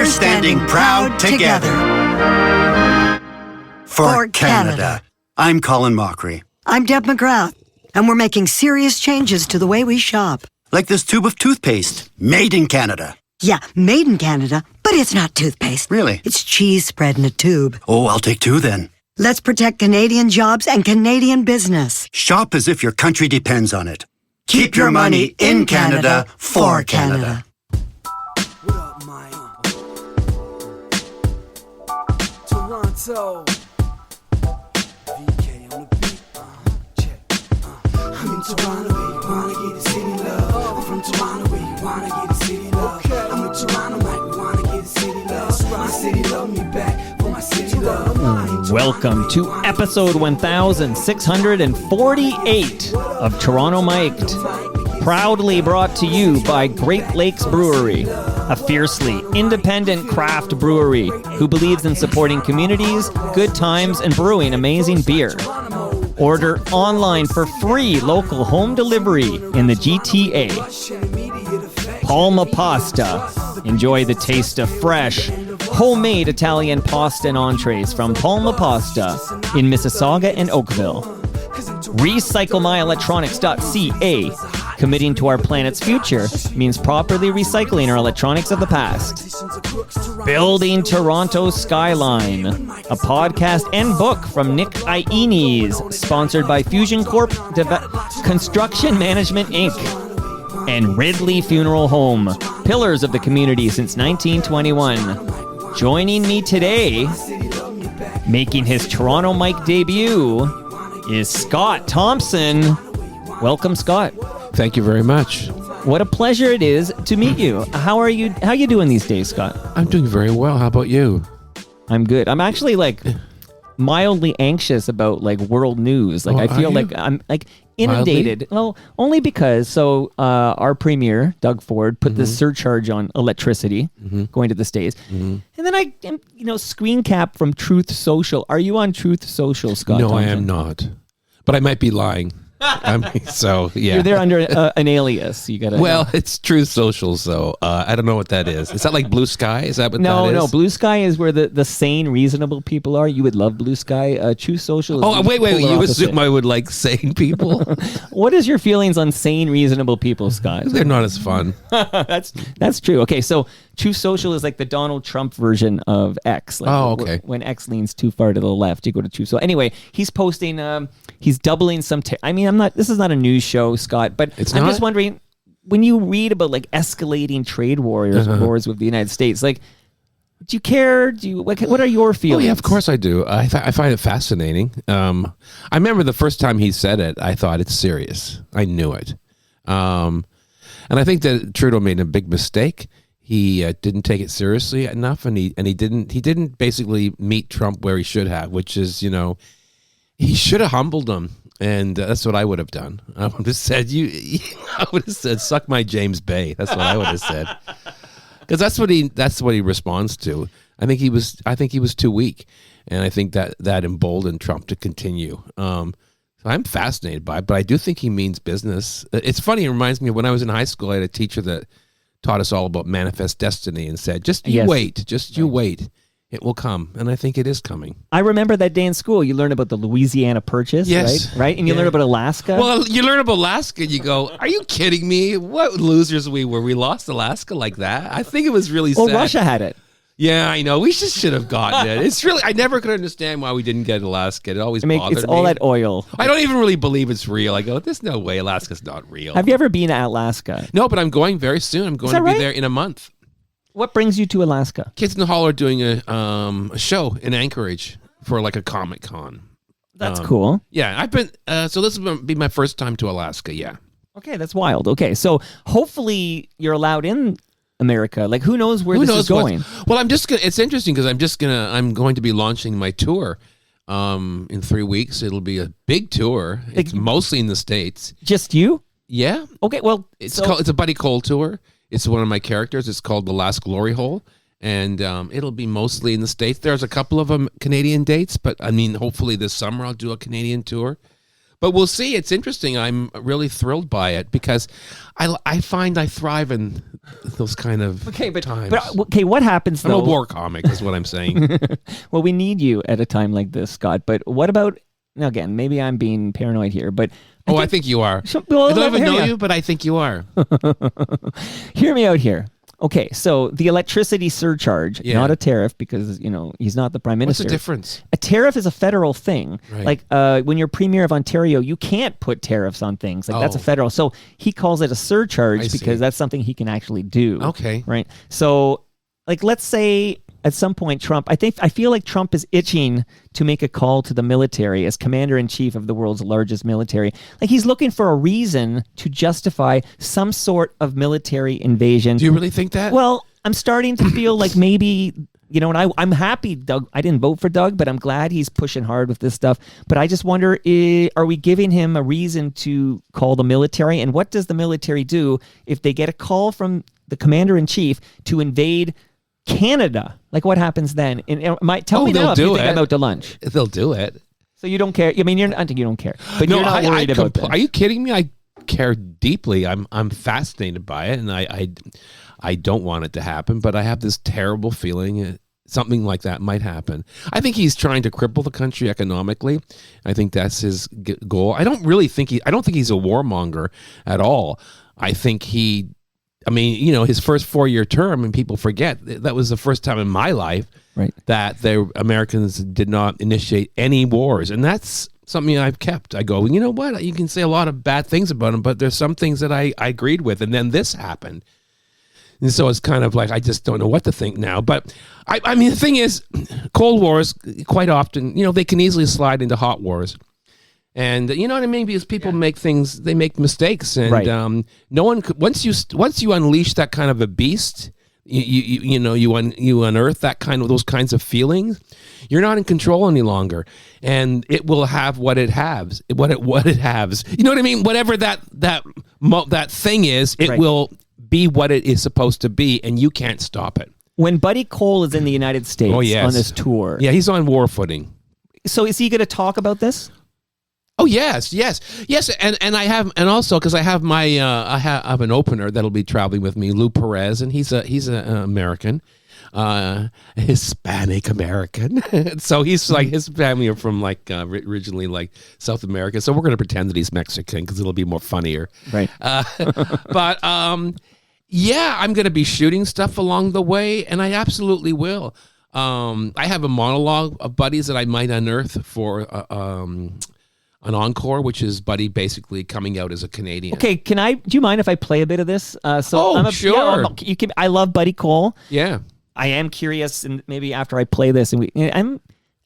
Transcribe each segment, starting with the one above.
standing proud together. For Canada. I'm Colin Mockery. I'm Deb McGrath, and we're making serious changes to the way we shop. Like this tube of toothpaste, made in Canada. Yeah, made in Canada, but it's not toothpaste. Really? It's cheese spread in a tube. Oh, I'll take 2 then. Let's protect Canadian jobs and Canadian business. Shop as if your country depends on it. Keep your money in Canada for Canada. What up, Mike? Toronto. VK on the beat. Check. I'm in Toronto, where you wanna get the city love. I'm from Toronto, where you wanna get the city love. I'm in Toronto, like we wanna get the city love. My city love me back for my city love. Welcome to episode 1648 of Toronto Mic'd, proudly brought to you by Great Lakes Brewery, a fiercely independent craft brewery who believes in supporting communities, good times, and brewing amazing beer. Order online for free local home delivery in the GTA. Palma Pasta. Enjoy the taste of fresh, homemade Italian pasta and entrees from Palma Pasta in Mississauga and Oakville. RecycleMyElectronics.ca. Committing to our planet's future means properly recycling our electronics of the past. Building Toronto Skyline, a podcast and book from Nick Iones, sponsored by Fusion Corp Construction Management Inc. and Ridley Funeral Home, pillars of the community since 1921. Joining me today, making his Toronto Mic debut, is Scott Thompson. Welcome, Scott. Thank you very much. What a pleasure it is to meet you. How are you? How you doing these days, Scott? I'm doing very well. How about you? I'm good. I'm actually mildly anxious about world news. I feel like I'm inundated. Mildly? Well, only because our premier Doug Ford put this surcharge on electricity going to the States, and then I screen cap from Truth Social. Are you on Truth Social, Scott? No, Thompson? I am not. But I might be lying. So yeah, you're there under an alias. You gotta. Well, it's Truth Social, so I don't know what that is. Is that like Blue Sky? Is that what that is? No. Blue Sky is where the sane, reasonable people are. You would love Blue Sky. Truth Social. Is wait. You assume I would like sane people? What is your feelings on sane, reasonable people, Scott? They're not as fun. That's true. Okay, so Truth Social is like the Donald Trump version of X. Okay. When X leans too far to the left, you go to Truth. So anyway, he's posting. He's doubling some. This is not a news show, Scott, but I'm just wondering, when you read about escalating trade wars with the United States, do you care? What are your feelings? Oh yeah, of course I do. I find it fascinating. I remember the first time he said it, I thought it's serious. I knew it, and I think that Trudeau made a big mistake. He didn't take it seriously enough, and he didn't basically meet Trump where he should have, which is he should have humbled him. And that's what I would have done. I would have said, "Suck my James Bay." That's what I would have said, because that's what he responds to. I think he was too weak, and I think that emboldened Trump to continue. So I'm fascinated by it, but I do think he means business. It's funny. It reminds me of when I was in high school. I had a teacher that taught us all about manifest destiny and said, "You wait, you wait." It will come, and I think it is coming. I remember that day in school. You learn about the Louisiana Purchase, yes, right? And you learn about Alaska. Well, you learn about Alaska, and you go, "Are you kidding me? What losers we were! We lost Alaska like that." I think it was really sad. Well, Russia had it. Yeah, I know. We should have gotten it. It's really, I never could understand why we didn't get Alaska. It always bothered me. It's all that oil. I don't even really believe it's real. I go, "There's no way Alaska's not real." Have you ever been to Alaska? No, but I'm going very soon. I'm going to be there in a month. What brings you to Alaska? Kids in the Hall are doing a show in Anchorage for a Comic-Con. That's cool. Yeah, I've been, so this will be my first time to Alaska, yeah. Okay, that's wild. Okay, so hopefully you're allowed in America. Who knows where this is going? Well, it's interesting because I'm going to be launching my tour in 3 weeks. It'll be a big tour. It's mostly in the States. Just you? Yeah. Okay, well. It's a Buddy Cole tour. It's one of my characters. It's called The Last Glory Hole. And it'll be mostly in the States. There's a couple of Canadian dates, but hopefully this summer I'll do a Canadian tour. But we'll see. It's interesting. I'm really thrilled by it because I find I thrive in those kind of times. But okay, what happens though? I'm a war comic, is what I'm saying. Well, we need you at a time like this, Scott. But what about, now again, maybe I'm being paranoid here, but I think you are. Well, I don't even know you, but I think you are. Hear me out here. Okay, so the electricity surcharge, not a tariff, because he's not the prime minister. What's the difference? A tariff is a federal thing. Right. Like when you're premier of Ontario, you can't put tariffs on things. Like that's a federal. So he calls it a surcharge because that's something he can actually do. Okay. Right. So like let's say at some point I feel like Trump is itching to make a call to the military as commander-in-chief of the world's largest military. Like he's looking for a reason to justify some sort of military invasion. Do you really think that? Well, I'm starting to feel like maybe, and I'm happy Doug, I didn't vote for Doug, but I'm glad he's pushing hard with this stuff. But I just wonder, are we giving him a reason to call the military? And what does the military do if they get a call from the commander-in-chief to invade Canada? Like what happens then? And tell me now if you think I'm out to lunch. They'll do it. So you don't care. I mean, I think you don't care, but you're not worried about this. Are you kidding me? I care deeply. I'm fascinated by it, and I don't want it to happen, but I have this terrible feeling something like that might happen. I think he's trying to cripple the country economically. I think that's his goal. I don't think he's a warmonger at all. I think his first 4-year term, and people forget, that was the first time in my life that the Americans did not initiate any wars. And that's something I've kept. I go, you know what? You can say a lot of bad things about him, but there's some things that I agreed with. And then this happened. And so it's kind of like, I just don't know what to think now. But I mean, the thing is, Cold Wars, quite often, they can easily slide into hot wars. And you know what I mean? Because people make mistakes, and no one could, once you unleash that kind of a beast, you unearth those kinds of feelings. You're not in control any longer, and it will have what it has. What it has. You know what I mean? Whatever that thing is, it will be what it is supposed to be, and you can't stop it. When Buddy Cole is in the United States on this tour, he's on war footing. So is he going to talk about this? Oh yes, and I have, and also because I have my I have an opener that'll be traveling with me, Lou Perez, and he's an American, Hispanic American. So he's like, his family are from originally like South America. So we're going to pretend that he's Mexican because it'll be more funnier, right? But I'm going to be shooting stuff along the way, and I absolutely will. I have a monologue of buddies that I might unearth for an encore, which is Buddy basically coming out as a Canadian. Okay, do you mind if I play a bit of this? Sure. I love Buddy Cole. Yeah. I am curious, and maybe after I play this,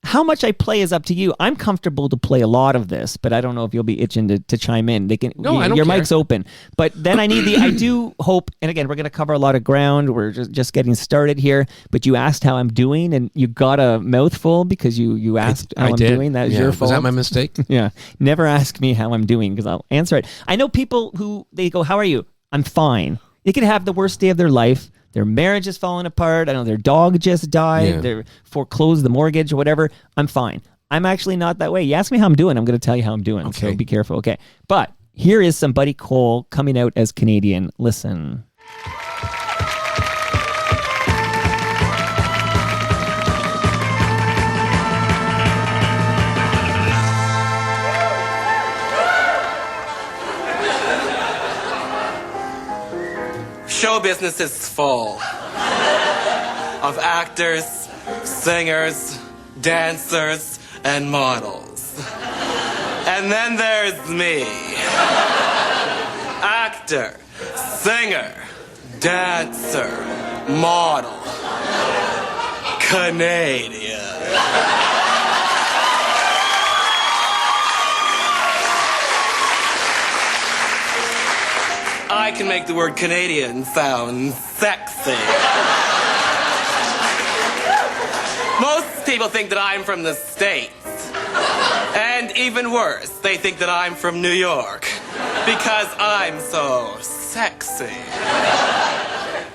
how much I play is up to you. I'm comfortable to play a lot of this, but I don't know if you'll be itching to chime in. I don't your care. mic's open. But then I do hope, and again, we're going to cover a lot of ground. We're just getting started here. But you asked how I'm doing, and you got a mouthful because you asked how I'm doing. That was your fault. Was that my mistake? Yeah. Never ask me how I'm doing because I'll answer it. I know people who, they go, how are you? I'm fine. They could have the worst day of their life. Their marriage is falling apart. I know their dog just died. They're foreclosed the mortgage or whatever. I'm fine. I'm actually not that way. You ask me how I'm doing, I'm going to tell you how I'm doing. Okay. So be careful. Okay. But here is some Buddy Cole coming out as Canadian. Listen. Show business is full of actors, singers, dancers, and models. And then there's me. Actor, singer, dancer, model, Canadian. I can make the word Canadian sound sexy. Most people think that I'm from the States. And even worse, they think that I'm from New York. Because I'm so sexy.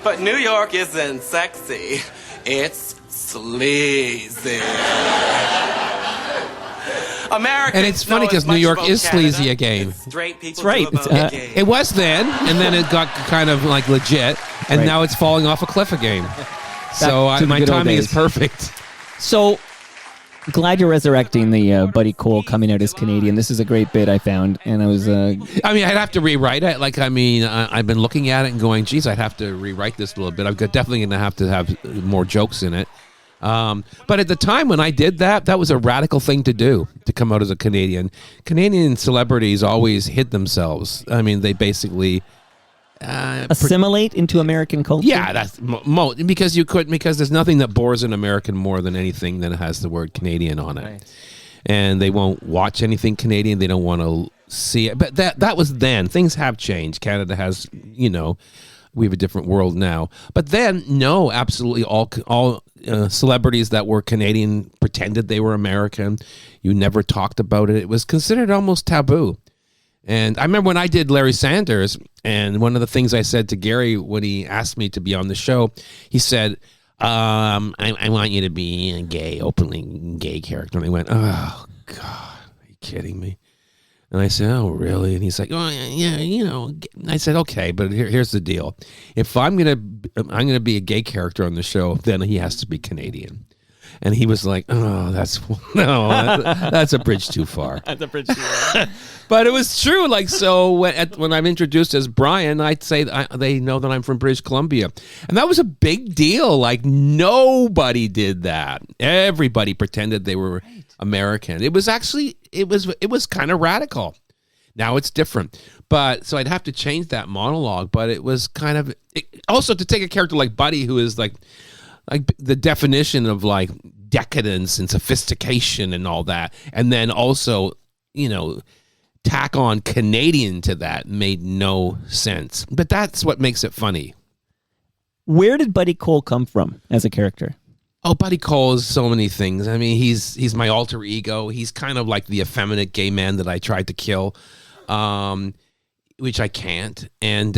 But New York isn't sexy. It's sleazy. Americans And it's funny know as 'cause New much York about is Canada sleazy again. as straight people That's right. do about gays. It was then, and then it got kind of like legit, and Right. now it's falling off a cliff again. So to the my good old timing is days. perfect. So glad you're resurrecting the Buddy Cole coming out as Canadian. This is a great bit I found, and I was I mean, I'd have to rewrite it. Like, I mean, I've been looking at it and going, geez, I'd have to rewrite this a little bit. I'm definitely going to have more jokes in it. But at the time when I did that, that was a radical thing to do, to come out as a Canadian. Canadian celebrities always hid themselves. I mean, they basically... assimilate into American culture. Yeah, that's because there's nothing that bores an American more than anything that has the word Canadian on it. Right. And they won't watch anything Canadian. They don't want to see it. But that was then. Things have changed. Canada has, we have a different world now. But then, no, absolutely all celebrities that were Canadian pretended they were American. You never talked about it. It was considered almost taboo. And I remember when I did Larry Sanders, and one of the things I said to Gary when he asked me to be on the show, he said, I want you to be a openly gay character. And I went, oh, God, are you kidding me? And I said, oh, really? And he's like, oh, yeah. I said, okay, but here's the deal. If I'm gonna be a gay character on the show, then he has to be Canadian. And he was like, oh, that's a bridge too far. That's a bridge too far. But it was true. Like, so when I'm introduced as Brian, I'd say they know that I'm from British Columbia. And that was a big deal. Like, nobody did that. Everybody pretended they were American. It was actually, it was kind of radical. Now it's different. But so I'd have to change that monologue. But it was kind of, also to take a character like Buddy, who is like the definition of like decadence and sophistication and all that. And then also, tack on Canadian to that made no sense. But that's what makes it funny. Where did Buddy Cole come from as a character? Oh, Buddy Cole is so many things. I mean, he's my alter ego. He's kind of like the effeminate gay man that I tried to kill, which I can't. And,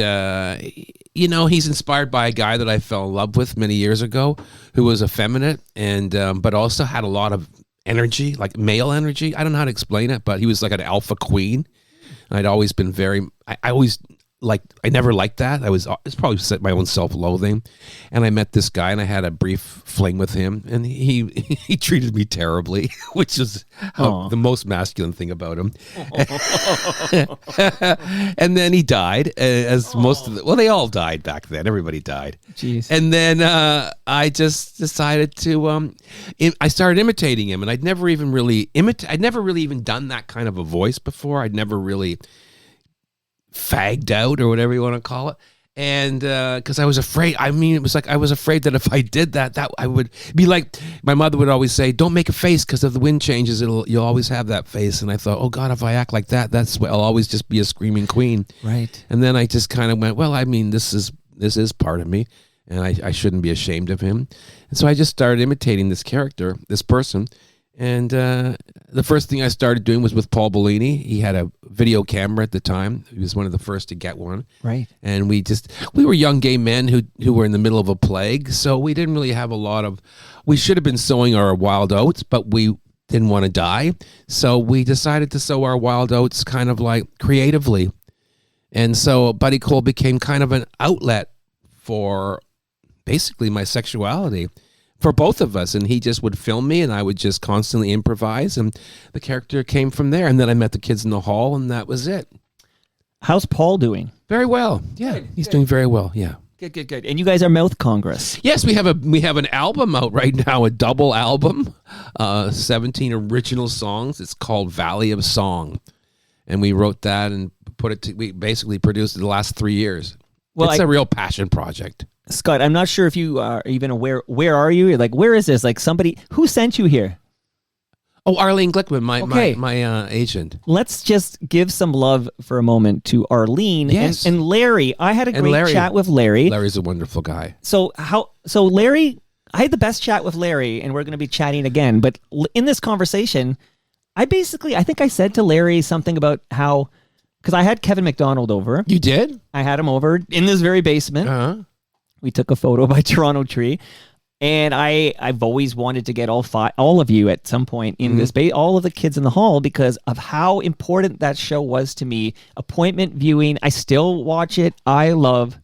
he's inspired by a guy that I fell in love with many years ago who was effeminate and but also had a lot of energy, like male energy. I don't know how to explain it, but he was like an alpha queen. And I'd always been I never liked that. It's probably set my own self-loathing. And I met this guy and I had a brief fling with him and he treated me terribly, which is the most masculine thing about him. And then he died as they all died back then. Everybody died. Jeez. And then I just decided to, I started imitating him and I'd never really even done that kind of a voice before. I'd never really fagged out or whatever you want to call it. And because I was afraid, it was like I was afraid that if I did that I would be like, my mother would always say, don't make a face because if the wind changes, you'll always have that face. And I thought, oh God, if I act like that, I'll always just be a screaming queen. Right. And then I just kind of went, well, this is part of me and I shouldn't be ashamed of him. And so I just started imitating this character, this person. And the first thing I started doing was with Paul Bellini. He had a video camera at the time. He was one of the first to get one. Right. And we were young gay men who were in the middle of a plague. So we didn't really have we should have been sowing our wild oats, but we didn't want to die. So we decided to sow our wild oats kind of like creatively. And so Buddy Cole became kind of an outlet for basically my sexuality. For both of us, and he just would film me and I would just constantly improvise and the character came from there. And then I met the kids in the hall and that was it. How's Paul doing? Very well. Yeah, he's doing very well. Yeah. Good. And you guys are Mouth Congress. Yes, we have an album out right now, a double album, 17 original songs. It's called Valley of Song. And we wrote that and we basically produced it the last 3 years. Well, it's a real passion project. Scott, I'm not sure if you are even aware. Where are you? Like, where is this? Like, who sent you here? Oh, Arlene Glickman, my agent. Let's just give some love for a moment to Arlene and Larry. I had a great chat with Larry. Larry's a wonderful guy. So Larry, I had the best chat with Larry, and we're going to be chatting again. But in this conversation, I think I said to Larry something about how, because I had Kevin McDonald over. You did? I had him over in this very basement. Uh-huh. We took a photo by Toronto Tree. And I've always wanted to get all of you at some point in this all of the kids in the hall, because of how important that show was to me. Appointment viewing. I still watch it. I love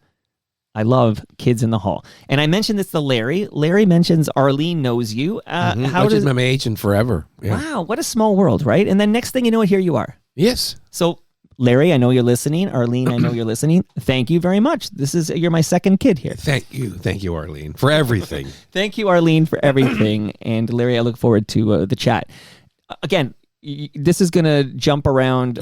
Kids in the Hall. And I mentioned this to Larry. Larry mentions Arlene knows you. How She's been my agent forever. Yeah. Wow, what a small world, right? And then next thing you know, here you are. Yes. So, Larry, I know you're listening. Arlene, I know you're listening. Thank you very much. You're my second kid here. Thank you, Arlene, for everything. Thank you, Arlene, for everything. And Larry, I look forward to the chat. Again, this is going to jump around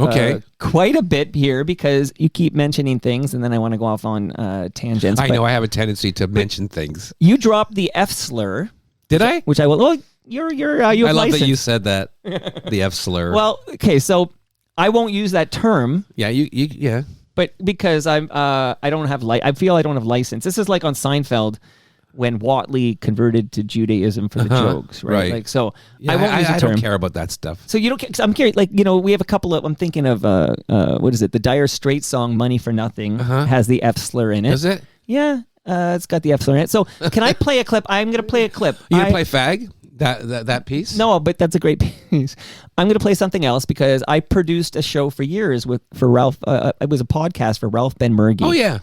quite a bit here, because you keep mentioning things, and then I want to go off on tangents. I know I have a tendency to mention things. You dropped the F slur. Did I? Which I will. Well, you have I love license. that you said that. The F slur. Well, okay, so I won't use that term. Yeah, yeah. But because I don't have I feel I don't have license. This is like on Seinfeld when Watley converted to Judaism for the jokes, right? Like, so yeah, I won't use the term. I don't care about that stuff. So you don't care? 'Cause I'm curious. Like, we have a couple of. I'm thinking of what is it? The Dire Straits song "Money for Nothing" has the F slur in it. Does it? Yeah, it's got the F slur in it. So can I play a clip? I'm gonna play a clip. You gonna play fag? That piece? No, but that's a great piece. I'm going to play something else, because I produced a show for years for Ralph. It was a podcast for Ralph Ben-Mergy. Oh, yeah.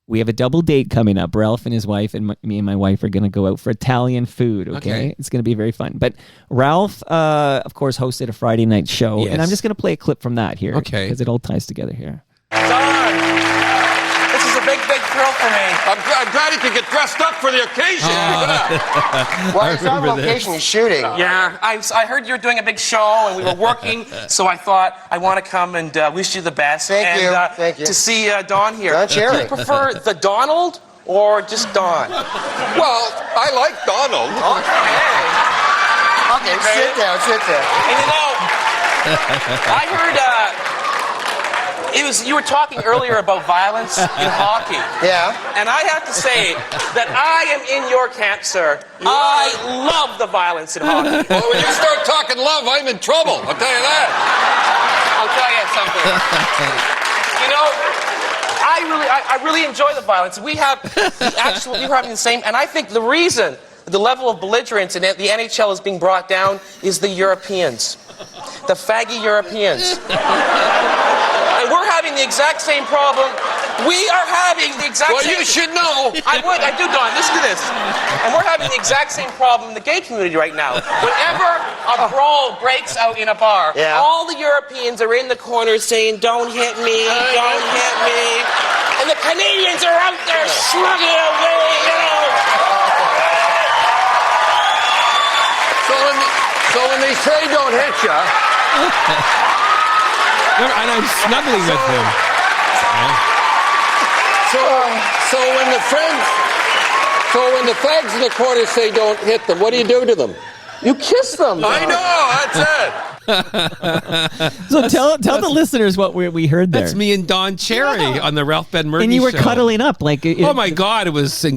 We have a double date coming up. Ralph and his wife and me and my wife are going to go out for Italian food. Okay. It's going to be very fun. But Ralph, of course, hosted a Friday night show. Yes. And I'm just going to play a clip from that here. Okay. Because it all ties together here. Don, this is a big thrill for me. I'm glad you could get dressed up for the occasion. Well, it's on location. He's shooting. Yeah, I heard you were doing a big show, and we were working, so I thought I want to come and wish you the best. Thank you. Thank you. To see Don here. Don Cherry. Do you prefer the Donald or just Don? Well, I like Donald. Okay, sit down. And I heard you were talking earlier about violence in hockey. Yeah. And I have to say that I am in your camp, sir. I love the violence in hockey. Well, when you start talking love, I'm in trouble. I'll tell you that. I'll tell you something. I really enjoy the violence. We were having the same, and I think the reason the level of belligerence in the NHL is being brought down is the Europeans. The faggy Europeans. And we're having the exact same problem. We are having the exact same... Well, you should know. I do, Don. Listen to this. And we're having the exact same problem in the gay community right now. Whenever a brawl breaks out in a bar, all the Europeans are in the corner saying, "Don't hit me, don't hit me." And the Canadians are out there slugging it away, So when they say don't hit you... And I'm snuggling with him. So when the fags in the corner say don't hit them, what do you do to them? You kiss them. I know, that's it. So tell the listeners what we heard there. That's me and Don Cherry on the Ralph Ben-Mergy show. And you were cuddling up like. Oh my God!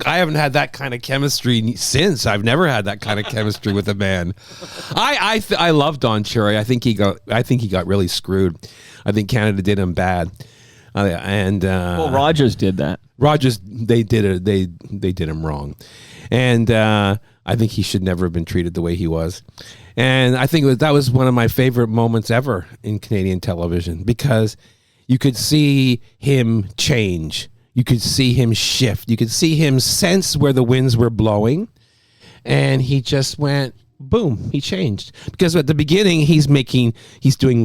I haven't had that kind of chemistry since. I've never had that kind of chemistry with a man. I love Don Cherry. I think he got really screwed. I think Canada did him bad. Well, Rogers did that. Rogers, they did it. They did him wrong, and I think he should never have been treated the way he was. And I think that was one of my favorite moments ever in Canadian television, because you could see him change. You could see him shift. You could see him sense where the winds were blowing. And he just went, boom, he changed. Because at the beginning, he's doing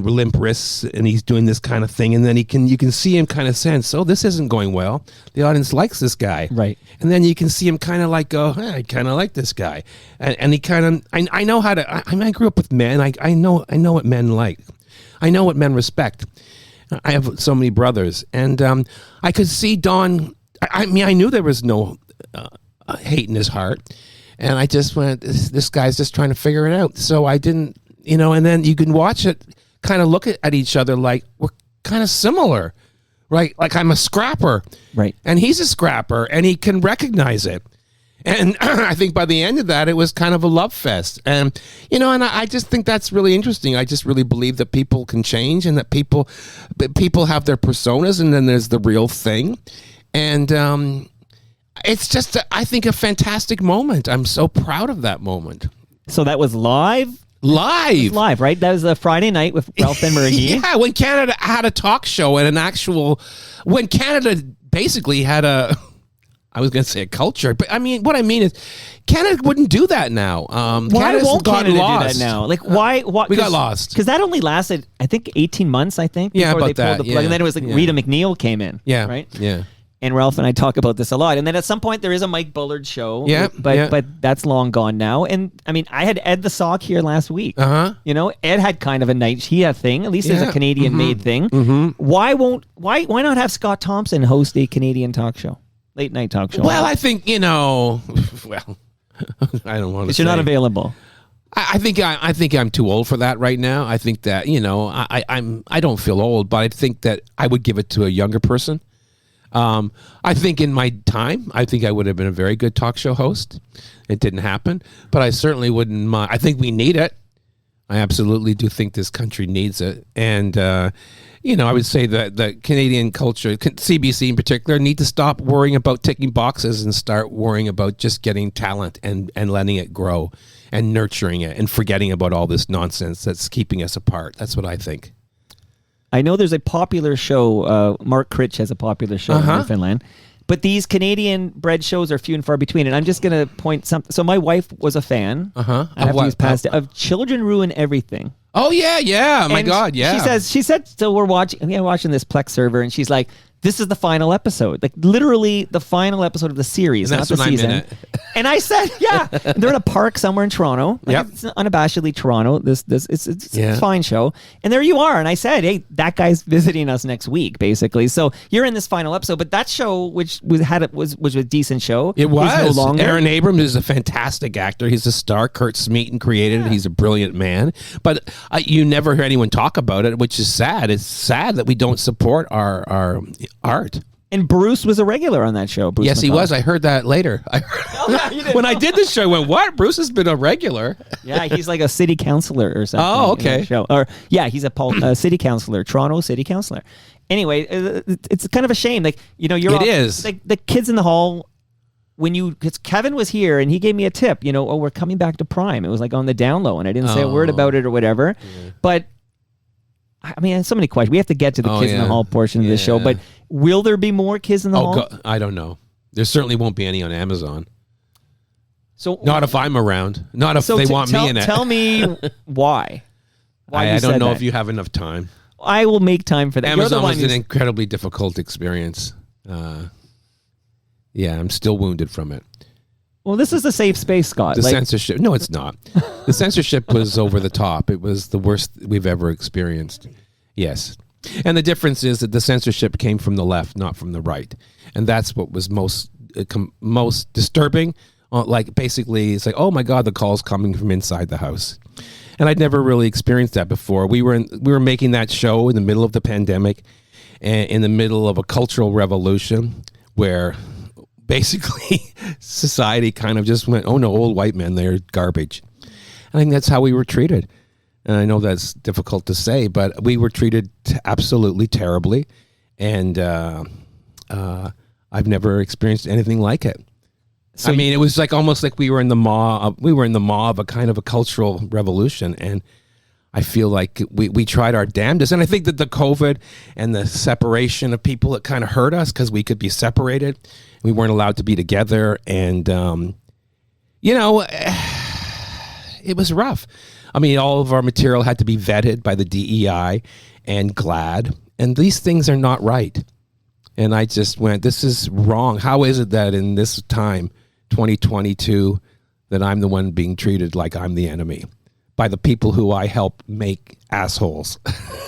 limp wrists and he's doing this kind of thing. And then you can see him kind of sense, oh, this isn't going well. The audience likes this guy. Right. And then you can see him kind of like go, I kind of like this guy. And he kind of, I know how to, I grew up with men. I know what men like. I know what men respect. I have so many brothers. And I could see Don, I knew there was no hate in his heart. And I just went, this guy's just trying to figure it out. So I didn't, and then you can watch it, kind of look at each other like we're kind of similar, right? Like I'm a scrapper. Right. And he's a scrapper, and he can recognize it. And I think by the end of that, it was kind of a love fest. And, and I just think that's really interesting. I just really believe that people can change, and that people have their personas, and then there's the real thing. And it's just, I think, a fantastic moment. I'm so proud of that moment. So that was live? Live, right? That was a Friday night with Ralph and Murgy. Yeah, when Canada had a talk show and when Canada basically had I was going to say a culture, but what I mean is Canada wouldn't do that now. Why won't Canada do that now? Like, why? We got lost. Because that only lasted, I think, 18 months, before about they pulled that, the plug. yeah. And then it was like Yeah. Rita McNeil came in. Yeah. Right? Yeah. And Ralph and I talk about this a lot. And then at some point, there is a Mike Bullard show. Yeah, But that's long gone now. And I had Ed the Sock here last week. Ed had kind of a night. He had a thing. At least there's a Canadian-made thing. Why not have Scott Thompson host a Canadian talk show? Late night talk show. Well, I think, I don't want to Because you're not available. I think I'm too old for that right now. I think that, I don't feel old, but I think that I would give it to a younger person. I think in my time, I think I would have been a very good talk show host. It didn't happen, but I certainly wouldn't mind. I think we need it. I absolutely do think this country needs it. And, I would say that the Canadian culture, CBC in particular, need to stop worrying about ticking boxes and start worrying about just getting talent and letting it grow and nurturing it and forgetting about all this nonsense that's keeping us apart. That's what I think. I know there's a popular show. Mark Critch has a popular show in Newfoundland. But these Canadian-bred shows are few and far between. And I'm just going to point something. So my wife was a fan. Of Children Ruin Everything. Oh, yeah. My God, yeah. She said, so we're watching this Plex server, and she's like, this is the final episode. Like, literally the final episode of the series, and not the season. I'm in it. And I said, yeah. They're in a park somewhere in Toronto. Like, it's unabashedly Toronto. It's a fine show. And there you are. And I said, hey, that guy's visiting us next week, basically. So you're in this final episode. But that show, which was a decent show, it was. Is no longer. Aaron Abrams is a fantastic actor. He's a star. Kurt Smeaton created it. He's a brilliant man. But you never hear anyone talk about it, which is sad. It's sad that we don't support our art. And Bruce was a regular on that show. Bruce yes, McCullough. he was. I heard that later. When I did this show, I went, what? Bruce has been a regular. Yeah, he's like a city councilor or something. Oh, okay. In that show. Or yeah, he's a city councilor, Toronto city councilor. Anyway, it's kind of a shame. Like, It is. Like the kids in the hall. Because Kevin was here and he gave me a tip. We're coming back to Prime. It was like on the down low, and I didn't say a word about it or whatever. Yeah. But so many questions. We have to get to the kids in the hall portion of this show. But will there be more kids in the hall? I don't know. There certainly won't be any on Amazon. So not if I'm around. Not if they want me in it. Tell me why. I don't know if you have enough time. I will make time for that. Amazon was an incredibly difficult experience. I'm still wounded from it. Well, this is a safe space, Scott. The censorship. No, it's not. The censorship was over the top. It was the worst we've ever experienced. Yes. And the difference is that the censorship came from the left, not from the right. And that's what was most disturbing. Basically, it's like, oh my God, the call's coming from inside the house. And I'd never really experienced that before. We were making that show in the middle of the pandemic and in the middle of a cultural revolution where basically society kind of just went, oh no, old white men, they're garbage. I think that's how we were treated. And I know that's difficult to say, but we were treated absolutely terribly. And I've never experienced anything like it. So it was like almost like we were in the maw of a kind of a cultural revolution. And I feel like we tried our damnedest. And I think that the COVID and the separation of people, it kind of hurt us because we could be separated. We weren't allowed to be together. And, it was rough. All of our material had to be vetted by the DEI and GLAAD. And these things are not right. And I just went, this is wrong. How is it that in this time, 2022, that I'm the one being treated like I'm the enemy by the people who I help make assholes?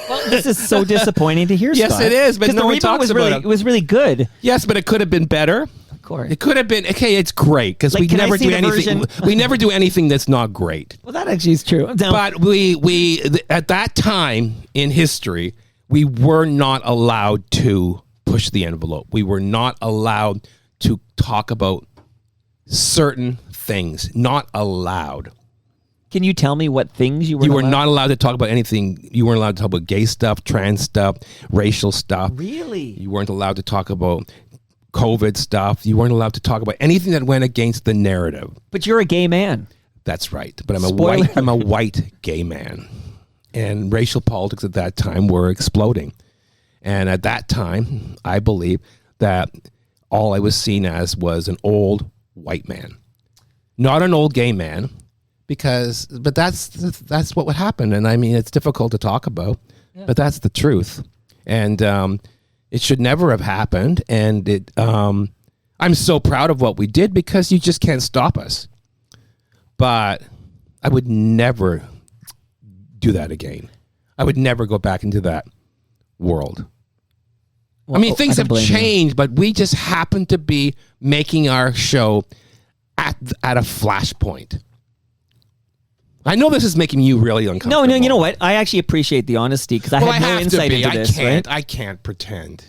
Well, this is so disappointing to hear, Yes, Scott. it is, but no one talks about it. It was really good. Yes, but it could have been better. Of course. It could have been, okay, it's great, because we never do anything. We never do anything that's not great. Well, that actually is true. But we at that time in history, we were not allowed to push the envelope. We were not allowed to talk about certain things. Not allowed. Can you tell me what things you were? You were not allowed to talk about anything. You weren't allowed to talk about gay stuff, trans stuff, racial stuff. Really? You weren't allowed to talk about COVID stuff. You weren't allowed to talk about anything that went against the narrative. But you're a gay man. That's right. But I'm Spoiler. I'm a white gay man. And racial politics at that time were exploding. And at that time, I believe that all I was seen as was an old white man, not an old gay man, but that's what would happen. And I mean, it's difficult to talk about, but that's the truth. And it should never have happened. And I'm so proud of what we did because you just can't stop us. But I would never do that again. I would never go back into that world. Well, I mean, things have blame you. changed, but we just happen to be making our show at a flashpoint. I know this is making you really uncomfortable. No, you know what? I actually appreciate the honesty because I had no insight into this. I can't pretend.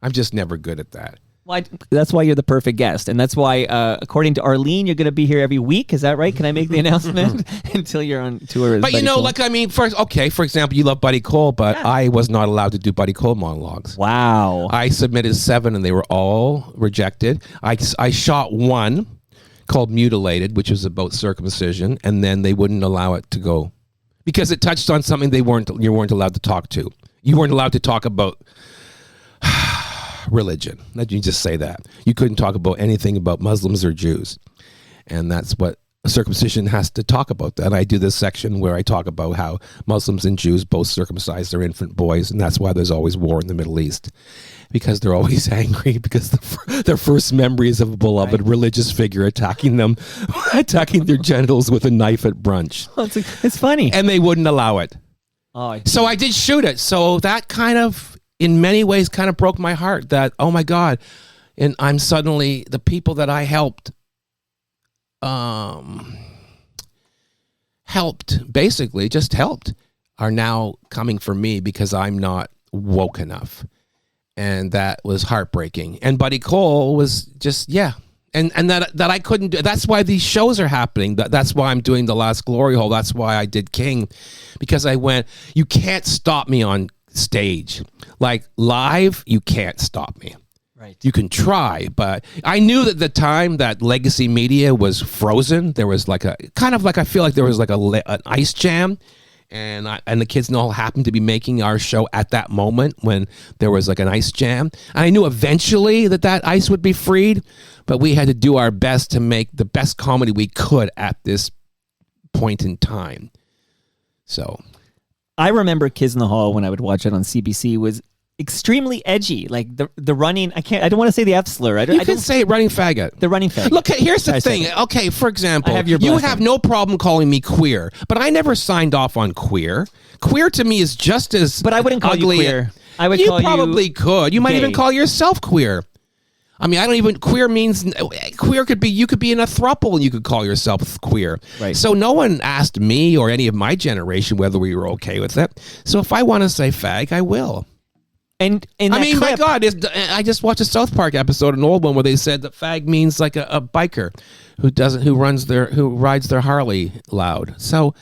I'm just never good at that. Well, that's why you're the perfect guest, and that's why, according to Arlene, you're going to be here every week. Is that right? Can I make the announcement until you're on tour? But Buddy Cole? for example, you love Buddy Cole, but I was not allowed to do Buddy Cole monologues. Wow. I submitted 7, and they were all rejected. I shot one called Mutilated, which was about circumcision, and then they wouldn't allow it to go because it touched on something you weren't allowed to talk to. You weren't allowed to talk about religion. Let me just say that. You couldn't talk about anything about Muslims or Jews. And that's what circumcision has to talk about. That I do this section where I talk about how Muslims and Jews both circumcise their infant boys, and that's why there's always war in the Middle East. Because they're always angry because their first memory is of a beloved religious figure attacking their genitals with a knife at brunch. Well, it's funny. And they wouldn't allow it. Oh, So I did shoot it. So that kind of, in many ways, kind of broke my heart that, oh my God, and I'm suddenly, the people that I helped are now coming for me because I'm not woke enough. And that was heartbreaking. And Buddy Cole was just, And that I couldn't do. That's why these shows are happening. That's why I'm doing The Last Glory Hole. That's why I did King. Because I went, you can't stop me on stage. Like live, you can't stop me. right. You can try, but I knew that the time that legacy media was frozen, there was like I feel like there was like an ice jam. And the Kids in the Hall happened to be making our show at that moment when there was like an ice jam. And I knew eventually that ice would be freed, but we had to do our best to make the best comedy we could at this point in time. So I remember Kids in the Hall when I would watch it on CBC was extremely edgy. Like the running, I don't want to say the F slur. I don't say it, running faggot. The running faggot. Look, here's the thing. Okay, for example, you would have no problem calling me queer, but I never signed off on queer. Queer to me is just as But I wouldn't call you queer. I would call you probably could. You might even call yourself queer. I mean, I don't even, queer means, queer could be, you could be in a throuple and you could call yourself queer. Right. So no one asked me or any of my generation whether we were okay with it. So if I want to say fag, I will. And I mean, my God, I just watched a South Park episode, an old one, where they said that fag means like a biker who rides their Harley loud. So,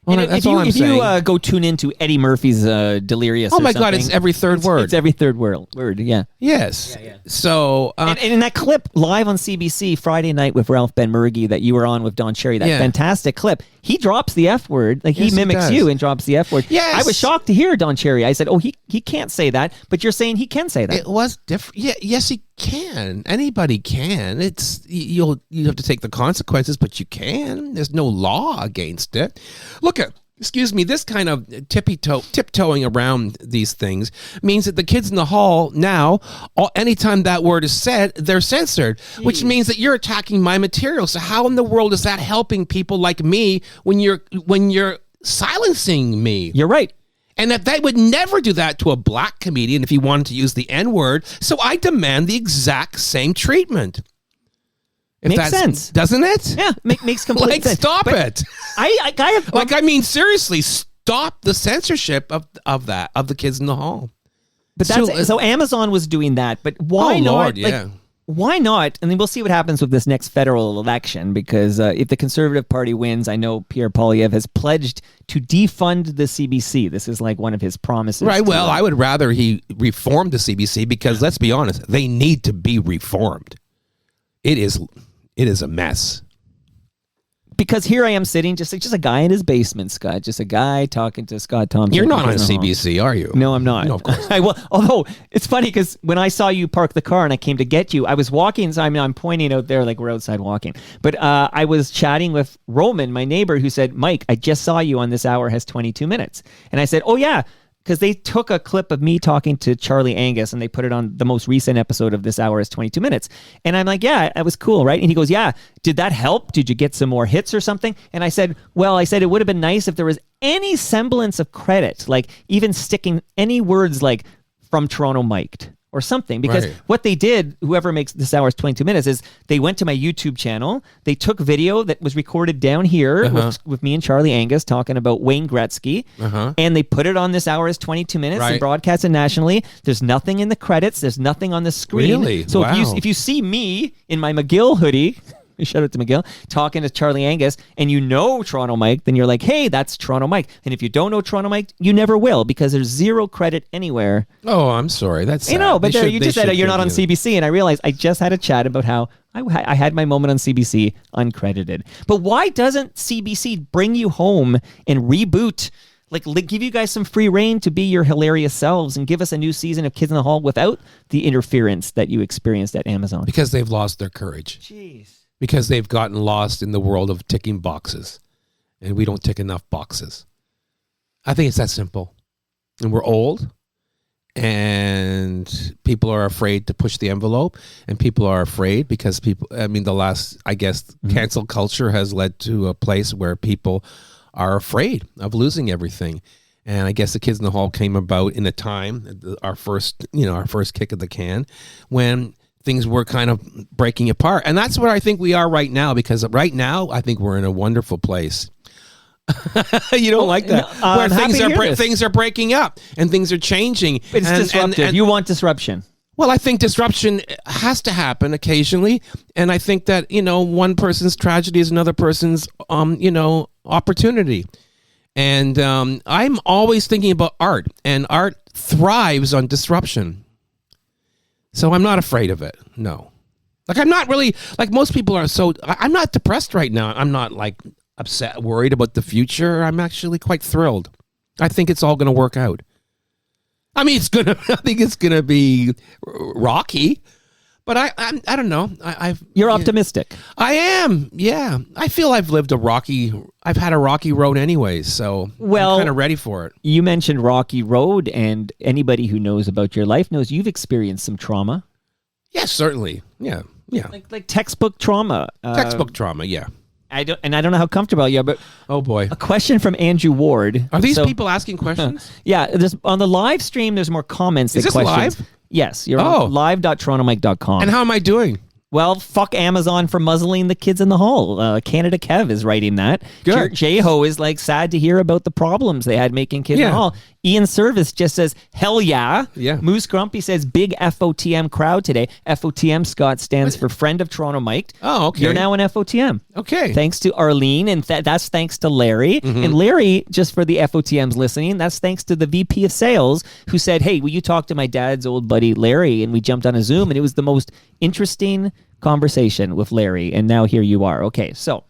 that's all I'm saying. If you go tune into Eddie Murphy's Delirious, oh my God, it's every third word. It's every third word. Yeah. Yes. Yeah. So, and in that clip live on CBC Friday night with Ralph Ben-Murgy that you were on with Don Cherry, that fantastic clip, he drops the F word. Like he mimics you and drops the F word. Yes. I was shocked to hear Don Cherry. I said, "Oh, he can't say that," but you're saying he can say that. It was different. Yeah. Yes, he can. Anybody can. You have to take the consequences, but you can. There's no law against it. Look at. Excuse me, this kind of tiptoeing around these things means that the Kids in the Hall now, anytime that word is said, they're censored, which means that you're attacking my material. So how in the world is that helping people like me when you're silencing me? You're right. And that they would never do that to a black comedian if he wanted to use the N-word. So I demand the exact same treatment. Makes sense, doesn't it? Yeah, makes complete sense. Stop it! I mean, seriously, stop the censorship of the Kids in the Hall. But so Amazon was doing that. But why not? Lord, yeah. why not? And then we'll see what happens with this next federal election, because if the Conservative Party wins, I know Pierre Poilievre has pledged to defund the CBC. This is like one of his promises. Right. Well, I would rather he reform the CBC because, let's be honest, they need to be reformed. It is a mess. Because here I am sitting, just a guy in his basement, Scott. Just a guy talking to Scott Thompson. You're not on CBC, are you? No, I'm not. No, of course. Although it's funny because when I saw you park the car and I came to get you, I was walking. So I'm pointing out there like we're outside walking. But I was chatting with Roman, my neighbor, who said, "Mike, I just saw you on This Hour Has 22 Minutes." And I said, "Oh yeah." Because they took a clip of me talking to Charlie Angus and they put it on the most recent episode of This Hour Is 22 Minutes. And I'm like, yeah, that was cool, right? And he goes, yeah, did that help? Did you get some more hits or something? And I said, it would have been nice if there was any semblance of credit, like even sticking any words like from Toronto Mic'd or something. Because what they did, whoever makes This Hour Is 22 Minutes, is they went to my YouTube channel. They took video that was recorded down here with me and Charlie Angus talking about Wayne Gretzky. And they put it on This Hour Is 22 Minutes. They broadcast it nationally. There's nothing in the credits. There's nothing on the screen. Really? So Wow. if you see me in my McGill hoodie, shout out to McGill, talking to Charlie Angus, and you know Toronto Mike, then you're like, hey, that's Toronto Mike. And if you don't know Toronto Mike, you never will, because there's zero credit anywhere. Oh, I'm sorry. That's sad. You know, but They you just said you're not on CBC, and I realized I just had a chat about how I had my moment on CBC uncredited. But why doesn't CBC bring you home and reboot, like give you guys some free reign to be your hilarious selves and give us a new season of Kids in the Hall without the interference that you experienced at Amazon? Because they've lost their courage. Jeez. Because they've gotten lost in the world of ticking boxes. And we don't tick enough boxes. I think it's that simple. And we're old. And people are afraid to push the envelope. And people are afraid because cancel culture has led to a place where people are afraid of losing everything. And I guess the Kids in the Hall came about in a time, our first kick of the can, when things were kind of breaking apart. And that's where I think we are right now, because right now I think we're in a wonderful place. You don't like that? No, where things are breaking up and things are changing. It's disruptive. You want disruption. Well, I think disruption has to happen occasionally. And I think that, one person's tragedy is another person's, opportunity. And I'm always thinking about art, and art thrives on disruption. So I'm not afraid of it. No. Like, I'm not really, like most people are I'm not depressed right now. I'm not like upset, worried about the future. I'm actually quite thrilled. I think it's all going to work out. I mean, I think it's going to be rocky, but I don't know. You're optimistic. I am. Yeah. I feel I've had a rocky road anyways. So I'm kind of ready for it. You mentioned rocky road, and anybody who knows about your life knows you've experienced some trauma. Yes, certainly. Yeah. Yeah. Like textbook trauma. Textbook trauma. Yeah. I don't know how comfortable you are, but oh boy, a question from Andrew Ward. Are these people asking questions? Yeah, on the live stream, there's more comments. Is this questions. live? Yes, you're on live.torontomike.com. And how am I doing? Well, fuck Amazon for muzzling the kids in the hall. Canada Kev is writing that. Good. J-Ho is like sad to hear about the problems they had making kids in the hall. Ian Service just says, hell yeah. Yeah. Moose Grumpy says, big FOTM crowd today. FOTM, Scott, stands for Friend of Toronto Mike. Oh, okay. You're now an FOTM. Okay. Thanks to Arlene, and that's thanks to Larry. Mm-hmm. And Larry, just for the FOTMs listening, that's thanks to the VP of Sales, who said, hey, will you talk to my dad's old buddy Larry? And we jumped on a Zoom, and it was the most interesting conversation with Larry. And now here you are. Okay, so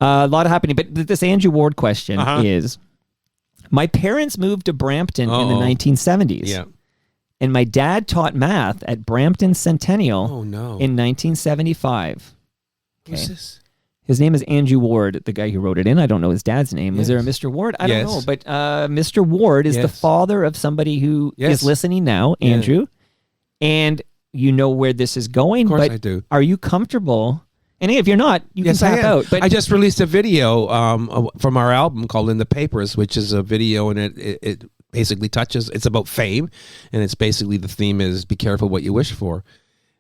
a lot happening. But this Andrew Ward question is, my parents moved to Brampton in the 1970s. Yeah. And my dad taught math at Brampton Centennial in 1975. Who's this? His name is Andrew Ward, the guy who wrote it in. I don't know his dad's name. Is there a Mr. Ward? I don't know. But Mr. Ward is the father of somebody who is listening now, Andrew. And you know where this is going. Of course but I do. Are you comfortable? And if you're not, you can tap out. But I just released a video from our album called In the Papers, which is a video, and it basically touches, it's about fame, and it's basically, the theme is be careful what you wish for.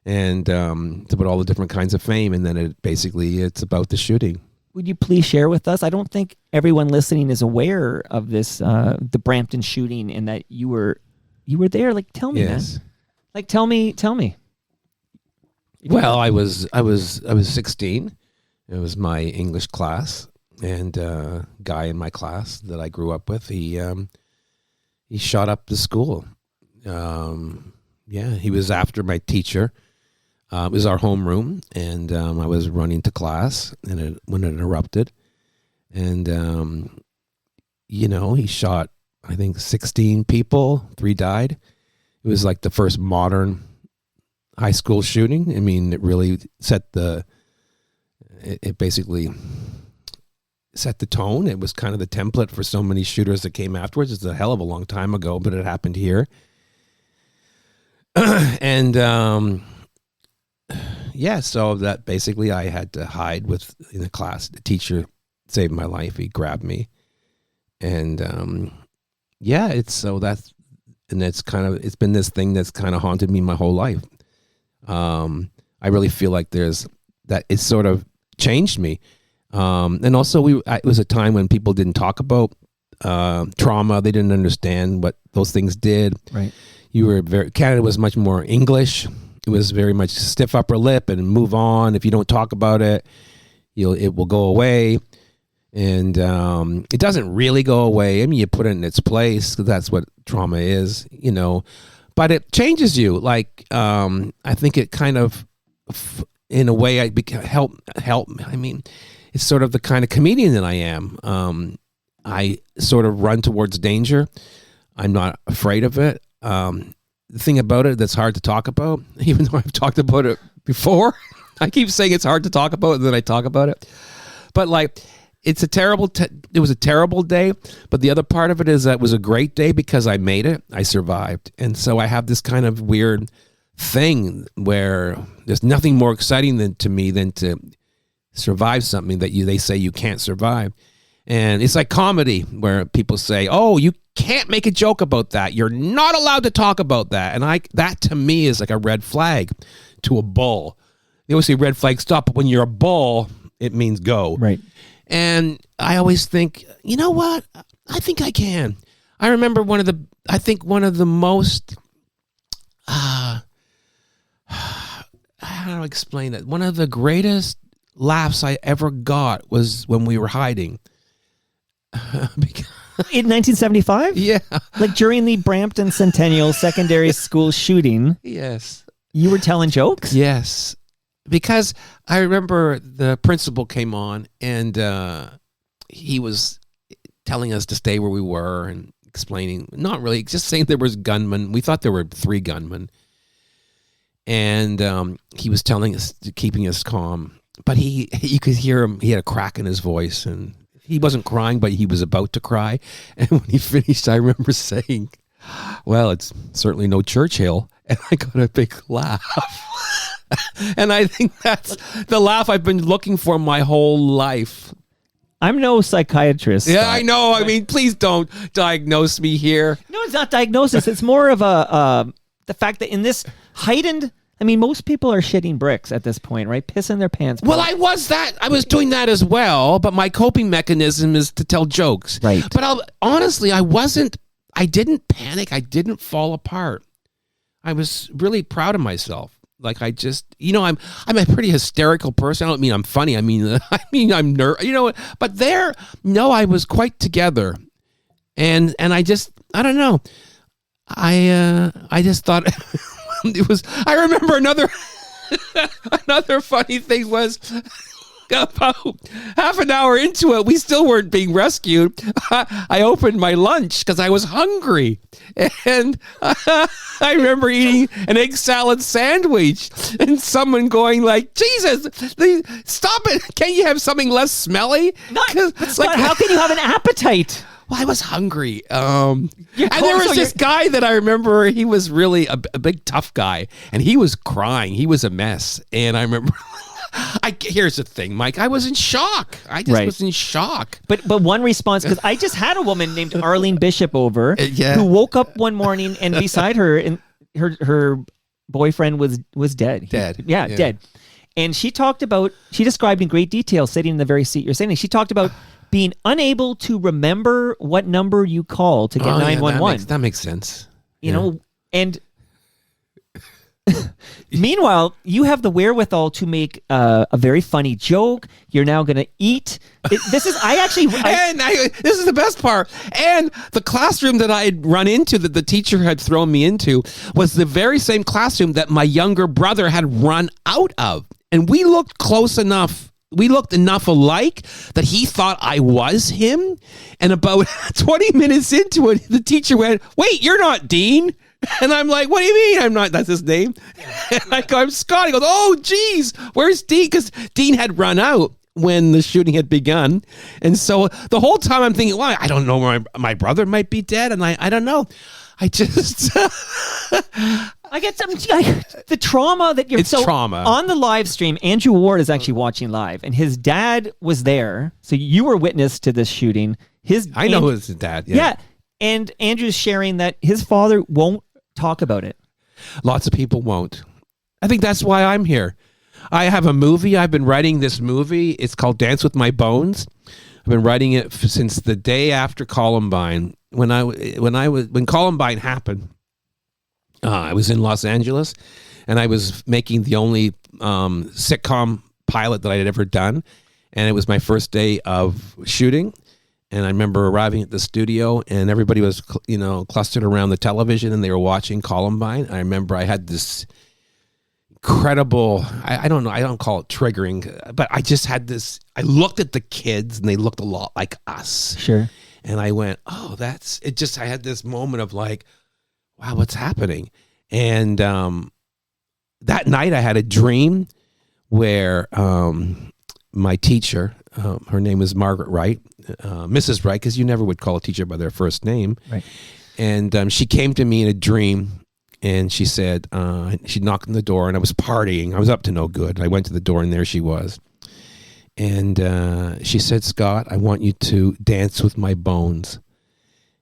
And it's about all the different kinds of fame, and then it's about the shooting. Would you please share with us? I don't think everyone listening is aware of this, the Brampton shooting, and that you were there. Like, tell me, man. Like, tell me. Well, I was 16. It was my English class, and a guy in my class that I grew up with, he shot up the school. He was after my teacher. It was our homeroom, and I was running to class, and when it erupted, and he shot, I think, 16 people. 3 died. It was like the first modern high school shooting. I mean, it really it basically set the tone. It was kind of the template for so many shooters that came afterwards. It's a hell of a long time ago, but it happened here. And so that basically I had to hide in the class. The teacher saved my life. He grabbed me, and it's been this thing that's kind of haunted me my whole life. I really feel like it's sort of changed me. And also it was a time when people didn't talk about trauma. They didn't understand what those things did. Right. Canada was much more English. It was very much stiff upper lip and move on. If you don't talk about it, it will go away. And it doesn't really go away. I mean, you put it in its place, 'cause that's what trauma is, But it changes you. Like, I think it kind of, in a way, help. I mean, it's sort of the kind of comedian that I am. I sort of run towards danger. I'm not afraid of it. The thing about it that's hard to talk about, even though I've talked about it before, I keep saying it's hard to talk about, and then I talk about it. But like, it was a terrible day, but the other part of it is that it was a great day because I made it. I survived. And so I have this kind of weird thing where there's nothing more exciting than to survive something that they say you can't survive. And it's like comedy where people say, "Oh, you can't make a joke about that. You're not allowed to talk about that." And that to me is like a red flag to a bull. They always say red flag stop, but when you're a bull, it means go. Right. And I always think, you know what? I think I can. I remember one of the most, how do I explain it? One of the greatest laughs I ever got was when we were hiding. In 1975? Yeah. Like during the Brampton Centennial Secondary School shooting. Yes. You were telling jokes? Yes. Because I remember the principal came on, and he was telling us to stay where we were and explaining, not really, just saying there was gunmen. We thought there were 3 gunmen. And he was telling us, keeping us calm. But you could hear him, he had a crack in his voice, and he wasn't crying, but he was about to cry. And when he finished, I remember saying, "Well, it's certainly no Churchill." And I got a big laugh. And I think that's the laugh I've been looking for my whole life. I'm no psychiatrist. Yeah, I know. I mean, please don't diagnose me here. No, it's not diagnosis. It's more of the fact that in this heightened, I mean, most people are shitting bricks at this point, right? Pissing their pants. Well, I was doing that as well, but my coping mechanism is to tell jokes. Right. But honestly, I didn't panic. I didn't fall apart. I was really proud of myself. Like I just, I'm a pretty hysterical person. I don't mean I'm funny. I mean I'm but I was quite together. And I don't know. I just thought it was, I remember another funny thing was about half an hour into it, we still weren't being rescued. I opened my lunch because I was hungry. And I remember eating an egg salad sandwich and someone going like, "Jesus, stop it. Can't you have something less smelly?" Scott, how can you have an appetite? Well, I was hungry. And there was this guy that I remember, he was really a big tough guy, and he was crying. He was a mess. And I remember, here's the thing, Mike, I was in shock. I just was in shock. But one response, because I just had a woman named Arlene Bishop over Yeah. who woke up one morning and beside her, and her boyfriend was dead. Dead. Yeah, dead. And she described in great detail, sitting in the very seat you're sitting in, she talked about being unable to remember what number you call to get 911. That makes sense. You know, and Meanwhile, you have the wherewithal to make a very funny joke. You're now going to eat. This is this is the best part. And the classroom that I had run into, that the teacher had thrown me into, was the very same classroom that my younger brother had run out of. And we looked close enough. We looked enough alike that he thought I was him. And about 20 minutes into it, the teacher went, "Wait, you're not Dean." And I'm like, "What do you mean I'm not?" That's his name. And I go, "I'm Scott." He goes, "Oh, geez, where's Dean?" Because Dean had run out when the shooting had begun. And so the whole time I'm thinking, well, I don't know, my brother might be dead. And I don't know. I just... I get the trauma that you're... It's trauma. On the live stream, Andrew Ward is actually watching live, and his dad was there. So you were witness to this shooting. I know his dad, Yeah. And Andrew's sharing that his father won't talk about it. Lots of people won't. I think that's why I'm here. I have a movie. I've been writing this movie. It's called Dance with My Bones. I've been writing it since the day after Columbine. When Columbine happened, I was in Los Angeles, and I was making the only sitcom pilot that I had ever done, and it was my first day of shooting. And I remember arriving at the studio, and everybody was, clustered around the television, and they were watching Columbine. I remember I had this incredible, I don't know, I don't call it triggering, but I just had this, I looked at the kids, and they looked a lot like us. Sure. And I went, oh, I had this moment of like, wow, what's happening? And that night I had a dream where my teacher, her name was Margaret Wright, Mrs. Wright, because you never would call a teacher by their first name. Right. And she came to me in a dream, and she said, she knocked on the door, and I was partying. I was up to no good. I went to the door, and there she was. And she said, "Scott, I want you to dance with my bones."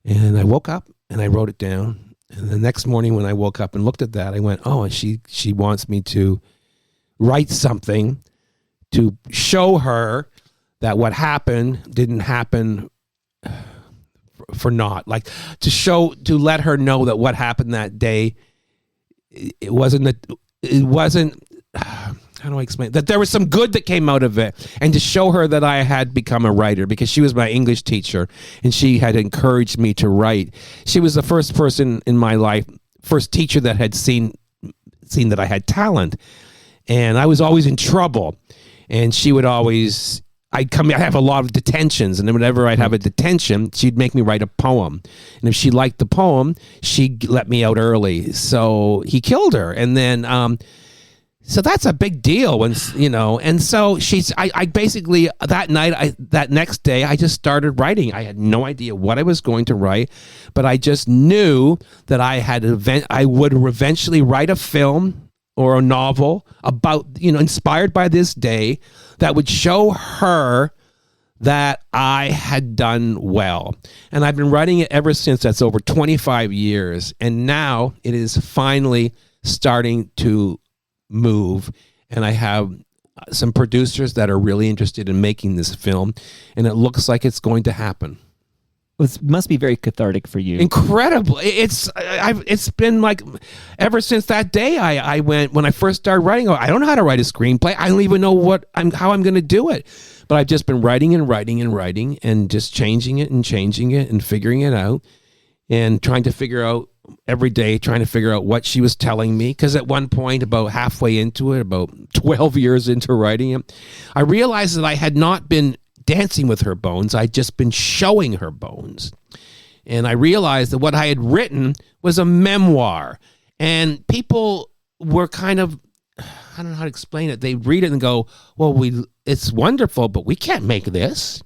And I woke up, and I wrote it down. And the next morning when I woke up and looked at that, I went, oh, she wants me to write something to show her that what happened didn't happen for naught. Like to let her know that what happened that day, it wasn't, how do I explain that there was some good that came out of it, and to show her that I had become a writer, because she was my English teacher and she had encouraged me to write. She was the first person in my life, first teacher that had seen that I had talent, and I was always in trouble, and she would always, I have a lot of detentions, and whenever I'd have a detention, she'd make me write a poem. And if she liked the poem, she'd let me out early. So he killed her. And then, so that's a big deal when, and so I basically, that next day, I just started writing. I had no idea what I was going to write, but I just knew that I would eventually write a film or a novel about, inspired by this day, that would show her that I had done well. And I've been writing it ever since. That's over 25 years. And now it is finally starting to move. And I have some producers that are really interested in making this film. And it looks like it's going to happen. It must be very cathartic for you. Incredible. It's been like ever since that day I went, when I first started writing, I don't know how to write a screenplay. I don't even know how I'm going to do it. But I've just been writing and writing and writing and just changing it and figuring it out and trying to figure out every day, what she was telling me. Because at one point, about halfway into it, about 12 years into writing it, I realized that I had not been dancing with her bones. I'd just been showing her bones. And I realized that what I had written was a memoir. And people were kind of, I don't know how to explain it. They read it and go, well, it's wonderful, but we can't make this.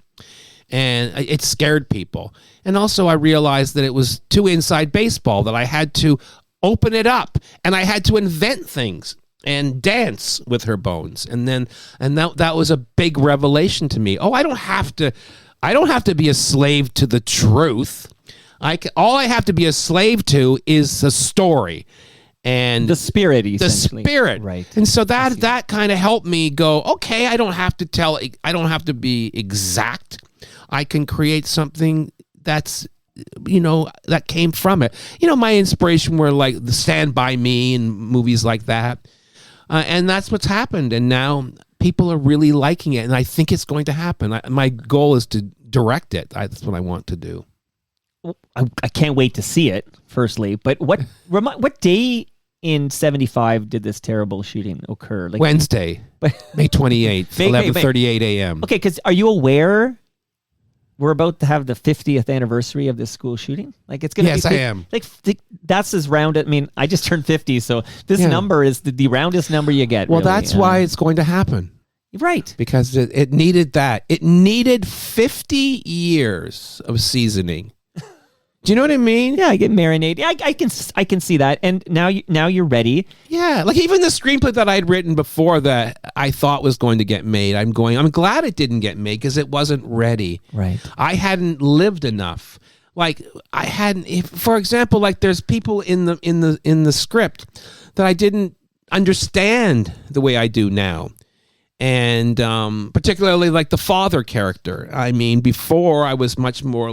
And it scared people. And also I realized that it was too inside baseball, that I had to open it up and I had to invent things and dance with her bones. And that was a big revelation to me. Oh, I don't have to be a slave to the truth. All I have to be a slave to is the story and the spirit, essentially. The spirit. Right. And so that kind of helped me go, okay, I don't have to be exact. I can create something that's that came from it. My inspiration were like the Stand By Me and movies like that. And that's what's happened. And now people are really liking it. And I think it's going to happen. My goal is to direct it. That's what I want to do. I can't wait to see it, firstly. But what day in 75 did this terrible shooting occur? Wednesday, May 28th, 11:38 a.m. Okay, because are you aware we're about to have the 50th anniversary of this school shooting? It's going to be... Yes, I am. That's as rounded... I mean, I just turned 50, so this number is the roundest number you get. Well, really. that's why it's going to happen. Right. Because it needed that. It needed 50 years of seasoning. Do you know what I mean? Yeah, I get marinated. I can see that. And now you're ready. Yeah, even the screenplay that I'd written before that I thought was going to get made, I'm glad it didn't get made because it wasn't ready. Right. I hadn't lived enough. For example, there's people in the script that I didn't understand the way I do now. And particularly the father character. I mean, before I was much more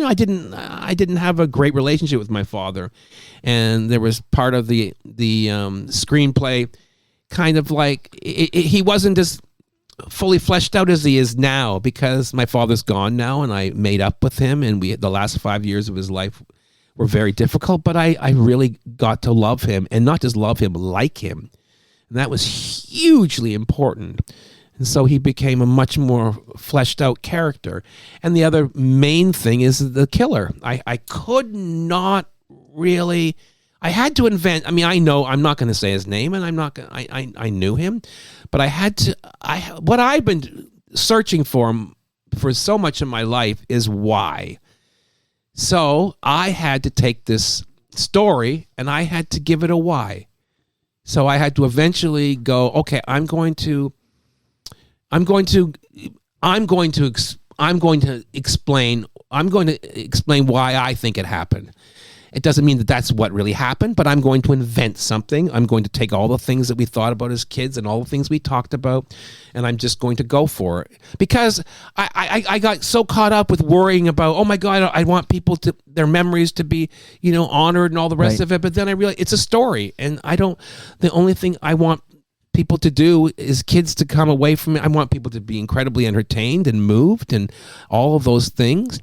I didn't have a great relationship with my father, and there was part of the screenplay kind of he wasn't as fully fleshed out as he is now because my father's gone now, and I made up with him, and the last 5 years of his life were very difficult, but I really got to love him, and not just love him, like him, and that was hugely important. And so he became a much more fleshed out character. And the other main thing is the killer. I could not really, I had to invent, I'm not going to say his name, and I knew him, but what I've been searching for so much of my life is why. So I had to take this story and I had to give it a why. So I had to eventually go, okay, I'm going to explain why I think it happened. It doesn't mean that that's what really happened, but I'm going to invent something. I'm going to take all the things that we thought about as kids and all the things we talked about, and I'm just going to go for it. Because I got so caught up with worrying about, oh my God, I want people to, their memories to be, honored and all the rest of it. But then I realized it's a story, and the only thing I want people to do is kids to come away from it. I want people to be incredibly entertained and moved and all of those things.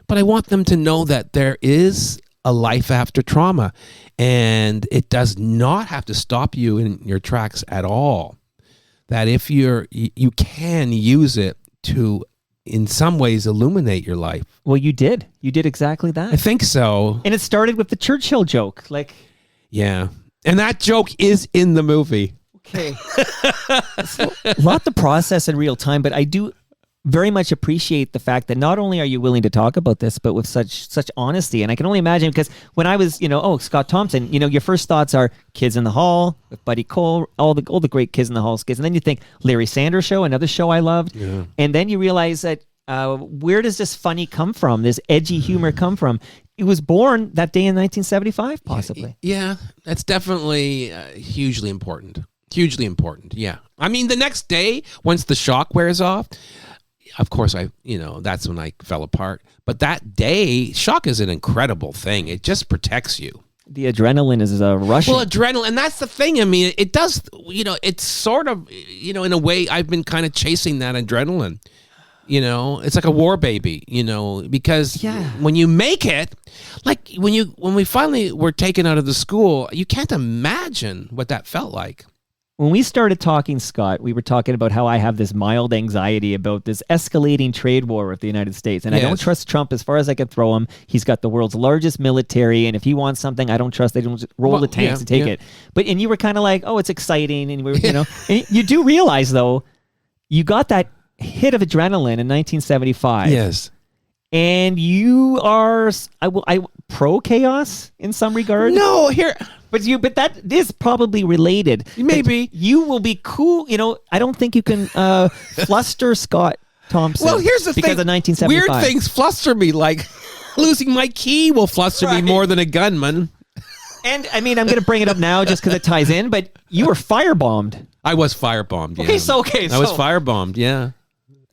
But I want them to know that there is a life after trauma, and it does not have to stop you in your tracks at all. That if you can use it to, in some ways, illuminate your life. Well, you did exactly that. I think so. And it started with the Churchill joke. Yeah. And that joke is in the movie. Okay. So, a lot to process in real time, but I do very much appreciate the fact that not only are you willing to talk about this, but with such honesty. And I can only imagine, because when I was, Scott Thompson, your first thoughts are Kids in the Hall with Buddy Cole, all the great Kids in the Hall skits. And then you think Larry Sanders Show, another show I loved. Yeah. And then you realize that where does this funny come from? This edgy humor come from? It was born that day in 1975, possibly. Yeah, that's definitely hugely important. Hugely important, yeah. I mean, the next day, once the shock wears off, of course, that's when I fell apart. But that day, shock is an incredible thing. It just protects you. The adrenaline is rushing. Well, adrenaline, and that's the thing. I mean, it does, it's sort of, in a way, I've been kind of chasing that adrenaline. It's like a war baby, because when you make it, when we finally were taken out of the school, you can't imagine what that felt like. When we started talking, Scott, we were talking about how I have this mild anxiety about this escalating trade war with the United States. And I don't trust Trump as far as I can throw him. He's got the world's largest military. And if he wants something, I don't trust they don't roll the tanks and take it. And you were kind of like, oh, it's exciting. And and you do realize, though, you got that hit of adrenaline in 1975. Yes. And you are pro chaos in some regard. No, but that is probably related. Maybe you will be cool. I don't think you can fluster Scott Thompson. Well, here's the thing: because of 1975. Weird things fluster me, like losing my key will fluster me more than a gunman. And I mean, I'm going to bring it up now just because it ties in. But you were firebombed. I was firebombed. Yeah. Okay, so I was firebombed. Yeah.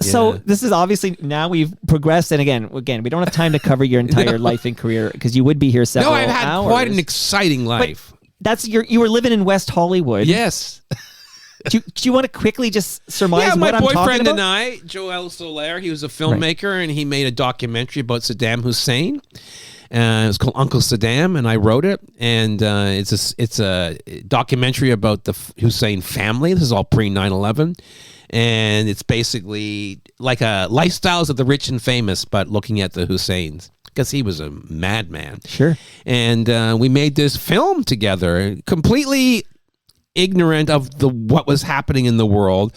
So this is obviously, now we've progressed, and again, we don't have time to cover your entire life and career because you would be here several hours. No, I've had quite an exciting life. That's you were living in West Hollywood. Yes. Do you want to quickly just surmise Yeah, my what I'm talking boyfriend about? and I, Joel Soler, he was a filmmaker, and he made a documentary about Saddam Hussein. It's called Uncle Saddam, and I wrote it. And it's a documentary about the Hussein family. This is all pre 9/11, and it's basically like a lifestyles of the rich and famous, but looking at the Husseins, because he was a madman. Sure. And we made this film together, completely ignorant of what was happening in the world.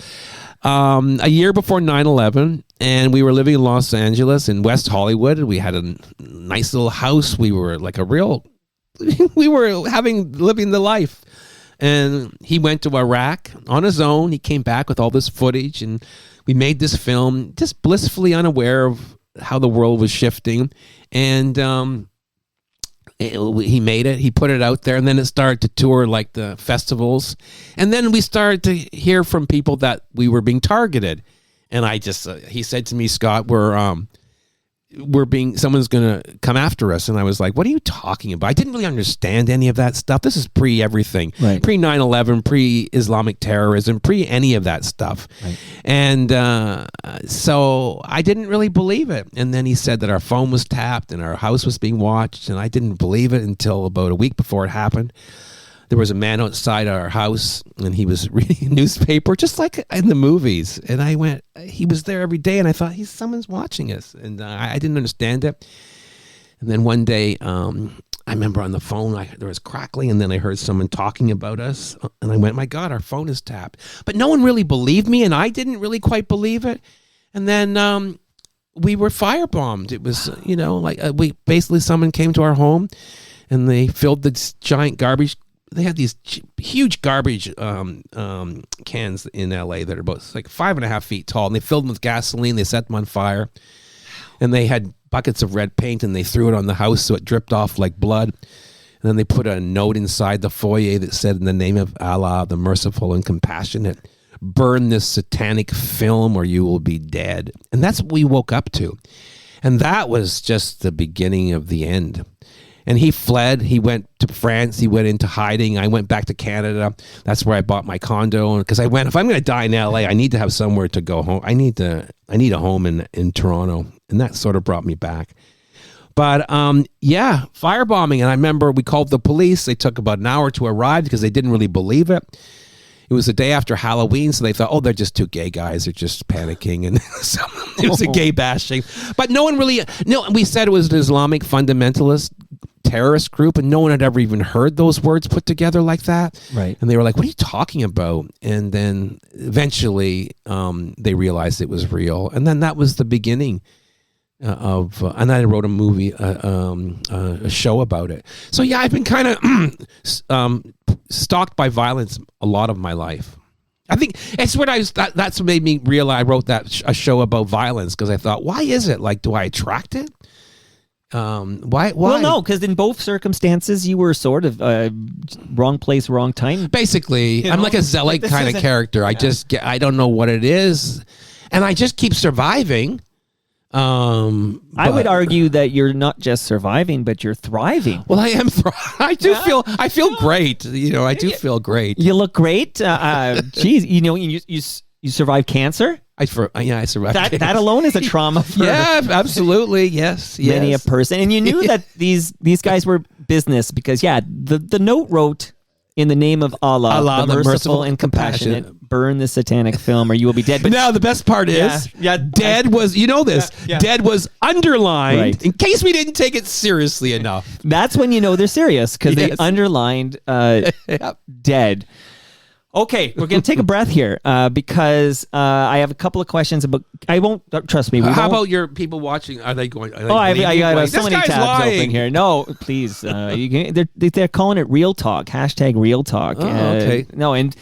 A year before 9/11, and we were living in Los Angeles in West Hollywood. We had a nice little house. We were like we were living the life. And he went to Iraq on his own. He came back with all this footage, and we made this film just blissfully unaware of how the world was shifting. And he made it, he put it out there, and then it started to tour like the festivals. And then we started to hear from people that we were being targeted. And I just, he said to me, Scott, someone's going to come after us. And I was like, what are you talking about? I didn't really understand any of that stuff. This is pre everything, right. Pre 9/11, pre Islamic terrorism, pre any of that stuff. Right. And so I didn't really believe it. And then he said that our phone was tapped and our house was being watched. And I didn't believe it until about a week before it happened. There was a man outside our house, and he was reading a newspaper, just like in the movies. And I went, he was there every day, and I thought, someone's watching us. And I didn't understand it. And then one day, I remember on the phone, there was crackling, and then I heard someone talking about us. And I went, my God, our phone is tapped. But no one really believed me, and I didn't really quite believe it. And then we were firebombed. It was, basically someone came to our home, and they filled the giant garbage. They had these huge garbage cans in LA that are about 5.5 feet tall, and they filled them with gasoline. They set them on fire, and they had buckets of red paint, and they threw it on the house so it dripped off like blood. And then they put a note inside the foyer that said, in the name of Allah, the merciful and compassionate, burn this satanic film or you will be dead. And that's what we woke up to. And that was just the beginning of the end. And he fled. He went to France. He went into hiding. I went back to Canada. That's where I bought my condo. Because I went, if I'm going to die in LA, I need to have somewhere to go home. I need a home in Toronto. And that sort of brought me back. But firebombing. And I remember we called the police. They took about an hour to arrive because they didn't really believe it. It was the day after Halloween, so they thought, they're just two gay guys. They're just panicking. And so it was a gay bashing. But no one really, we said it was an Islamic fundamentalist terrorist group, and no one had ever even heard those words put together like that. Right. And they were like, what are you talking about? And then eventually they realized it was real. And then that was the beginning and I wrote a movie, a show about it. So yeah, I've been kind of stalked by violence a lot of my life. I think it's what that's what made me realize I wrote a show about violence, because I thought, why is it? Like, do I attract it? Why? Well, no, because in both circumstances you were sort of wrong place, wrong time. Basically, I'm like a zealot kind of character. Yeah. I don't know what it is, and I just keep surviving. I would argue that you're not just surviving, but you're thriving. Well, I am. I feel great. I do feel great. You look great. Geez, you survived cancer. I survived. That alone is a trauma for absolutely. Yes. Many a person. And you knew that these guys were business because the note wrote, in the name of Allah, the merciful and compassionate, burn the satanic film or you will be dead. But now the best part is dead was, dead was underlined in case we didn't take it seriously enough. That's when you know they're serious, because they underlined dead. Okay, we're going to take a breath here because I have a couple of questions about. I won't trust me. How about your people watching? Are they going? I got so many tabs open here. No, please. They're calling it real talk. # real talk. Okay. No, and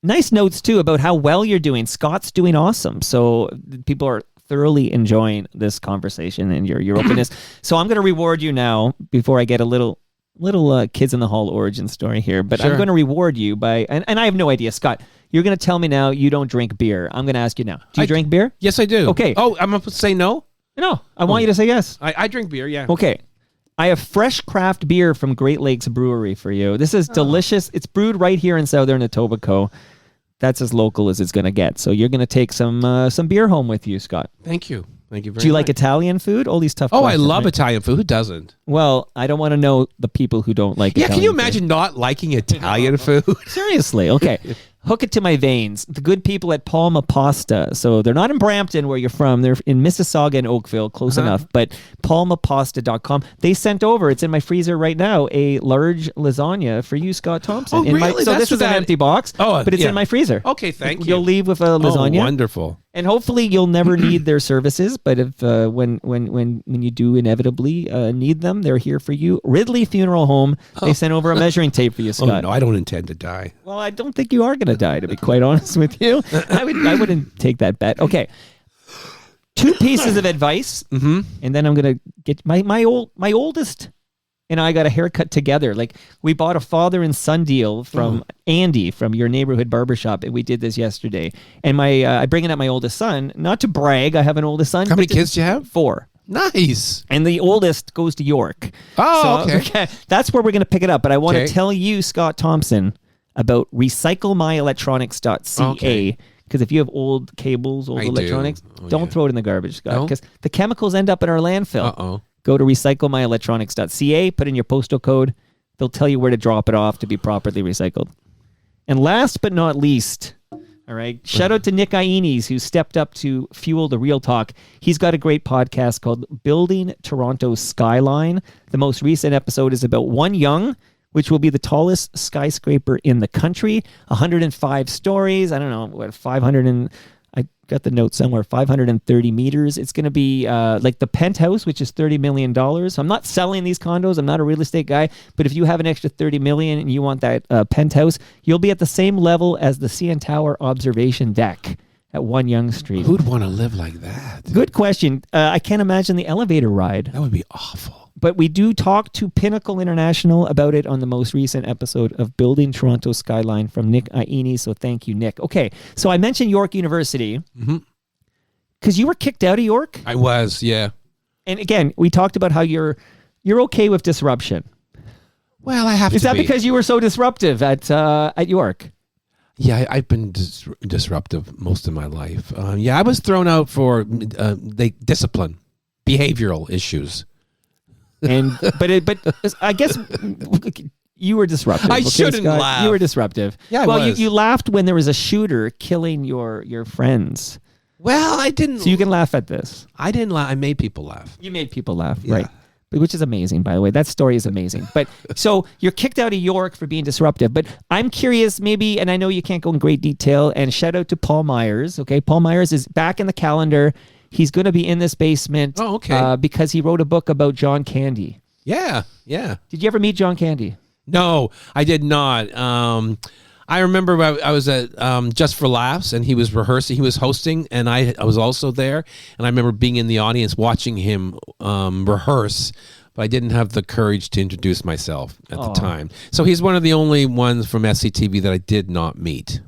nice notes too about how well you're doing. Scott's doing awesome. So people are thoroughly enjoying this conversation and your openness. So I'm going to reward you now before I get a little Kids in the Hall origin story here, but sure. I'm going to reward you by, and I have no idea, Scott, You're going to tell me now you don't drink beer. I'm going to ask you now. Do you drink beer? Yes, I do. Okay. Oh, I'm going to say no? No, I want you to say yes. I drink beer, yeah. Okay. I have fresh craft beer from Great Lakes Brewery for you. This is delicious. It's brewed right here in Southern Etobicoke. That's as local as it's going to get. So you're going to take some beer home with you, Scott. Thank you. Thank you very much. Do you like Italian food? All these tough Oh, I questions, love right? Italian food. Who doesn't? Well, I don't want to know the people who don't like Italian Can you food. imagine not liking Italian food? Seriously. Okay. Hook it to my veins. The good people at Palma Pasta. So they're not in Brampton where you're from. They're in Mississauga and Oakville, close enough. But palmapasta.com. They sent over, it's in my freezer right now, a large lasagna for you, Scott Thompson. Oh, really? So this is an empty box, but it's in my freezer. Okay, thank you. You'll leave with a lasagna. Oh, wonderful. And hopefully you'll never need their services, but if when you do inevitably need them, they're here for you. Ridley Funeral Home, they sent over a measuring tape for you, Scott. Oh, no, I don't intend to die. Well, I don't think you are going to die, to be quite honest with you. I wouldn't take that bet. Okay. 2 pieces of advice, and then I'm going to get my oldest and I got a haircut together. Like, we bought a father and son deal from Andy from your neighborhood barbershop, and we did this yesterday. And I bring it up my oldest son, not to brag, I have an oldest son. How many kids do you have? 4. Nice. And the oldest goes to York. Oh, So, okay. That's where we're going to pick it up. But I want to Okay. tell you, Scott Thompson, about recyclemyelectronics.ca. Okay. Because if you have old cables, old I do. electronics, Oh, don't yeah. throw it in the garbage, Scott. No? Because the chemicals end up in our landfill. Uh-oh. Go to recyclemyelectronics.ca, put in your postal code. They'll tell you where to drop it off to be properly recycled. And last but not least, all right, shout out to Nick Iones, who stepped up to fuel the real talk. He's got a great podcast called Building Toronto's Skyline. The most recent episode is about One Young, which will be the tallest skyscraper in the country. 105 stories. I don't know, what, 500 and... I got the note somewhere, 530 meters. It's going to be like the penthouse, which is $30 million. I'm not selling these condos. I'm not a real estate guy. But if you have an extra $30 million and you want that penthouse, you'll be at the same level as the CN Tower observation deck at One Young Street. Who'd want to live like that? Good question. I can't imagine the elevator ride. That would be awful. But we do talk to Pinnacle International about it on the most recent episode of Building Toronto Skyline from Nick Iones. So thank you, Nick. Okay, so I mentioned York University because you were kicked out of York. I was, yeah. And again, we talked about how you're okay with disruption. Well, I have Is to that be. because you were so disruptive at York? Yeah, I've been disruptive most of my life. I was thrown out for discipline, behavioral issues. And but I guess you were disruptive. I shouldn't Scott? laugh. You were disruptive. Yeah, I well, was. You laughed when there was a shooter killing your friends. Well, I didn't. So you can laugh at this. I didn't laugh. I made people laugh. You made people laugh, Yeah. right? Which is amazing, by the way. That story is amazing. But so you're kicked out of York for being disruptive. But I'm curious, maybe, and I know you can't go in great detail. And shout out to Paul Myers. Okay, Paul Myers is back in the calendar. He's going to be in this basement. Oh, okay. Because he wrote a book about John Candy. Yeah. Did you ever meet John Candy? No, I did not. I remember I was at Just for Laughs, and he was rehearsing. He was hosting, and I was also there. And I remember being in the audience watching him rehearse, but I didn't have the courage to introduce myself at the time. So he's one of the only ones from SCTV that I did not meet.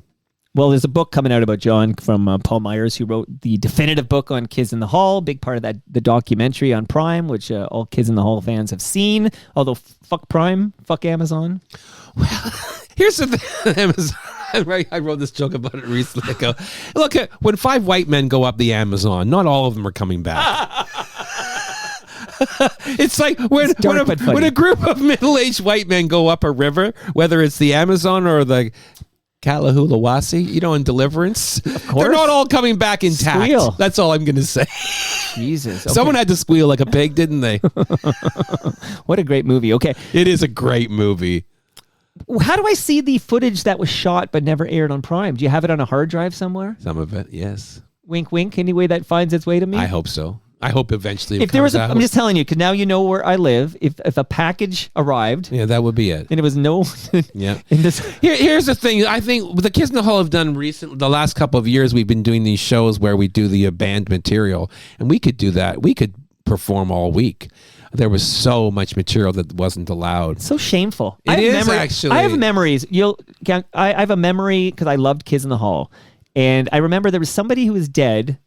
Well, there's a book coming out about John from Paul Myers, who wrote the definitive book on Kids in the Hall, big part of the documentary on Prime, which all Kids in the Hall fans have seen. Although, fuck Prime, fuck Amazon. Well, here's the thing. Amazon. I wrote this joke about it recently. I go, look, when 5 white men go up the Amazon, not all of them are coming back. It's like when a group of middle-aged white men go up a river, whether it's the Amazon or the Kalahulawasi, in Deliverance. Of course. They're not all coming back intact. Squeal. That's all I'm going to say. Jesus. Okay. Someone had to squeal like a pig, didn't they? What a great movie. Okay. It is a great movie. How do I see the footage that was shot but never aired on Prime? Do you have it on a hard drive somewhere? Some of it, yes. Wink, wink. Any way that finds its way to me? I hope so. I hope eventually if there was I'm just telling you, because now you know where I live. If a package arrived, yeah, that would be it. and it was no, Yeah. Here's the thing. I think the Kids in the Hall have done the last couple of years. We've been doing these shows where we do the banned material, and we could do that. We could perform all week. There was so much material that wasn't allowed. So shameful. It is actually. I have memories. I have a memory because I loved Kids in the Hall, and I remember there was somebody who was dead,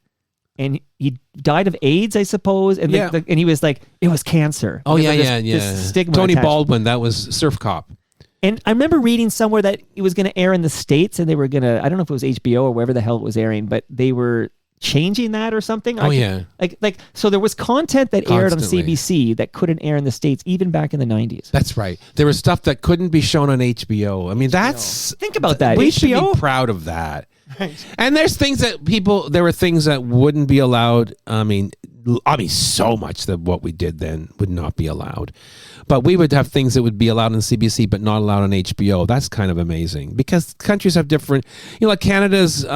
and he died of AIDS, I suppose. And and he was like, it was cancer. Oh Because yeah, of yeah. this stigma Tony attached. Baldwin. That was Surf Cop. And I remember reading somewhere that it was going to air in the States, and they were going to, I don't know if it was HBO or wherever the hell it was airing, but they were changing that or something. Oh, yeah. So there was content that aired on Constantly. CBC that couldn't air in the States, even back in the 90s. That's right. There was stuff that couldn't be shown on HBO. I mean, Think about that. We HBO? should be proud of that. And there's things that there were things that wouldn't be allowed. I mean, so much that what we did then would not be allowed. But we would have things that would be allowed on CBC but not allowed on HBO. That's kind of amazing because countries have different, like Canada's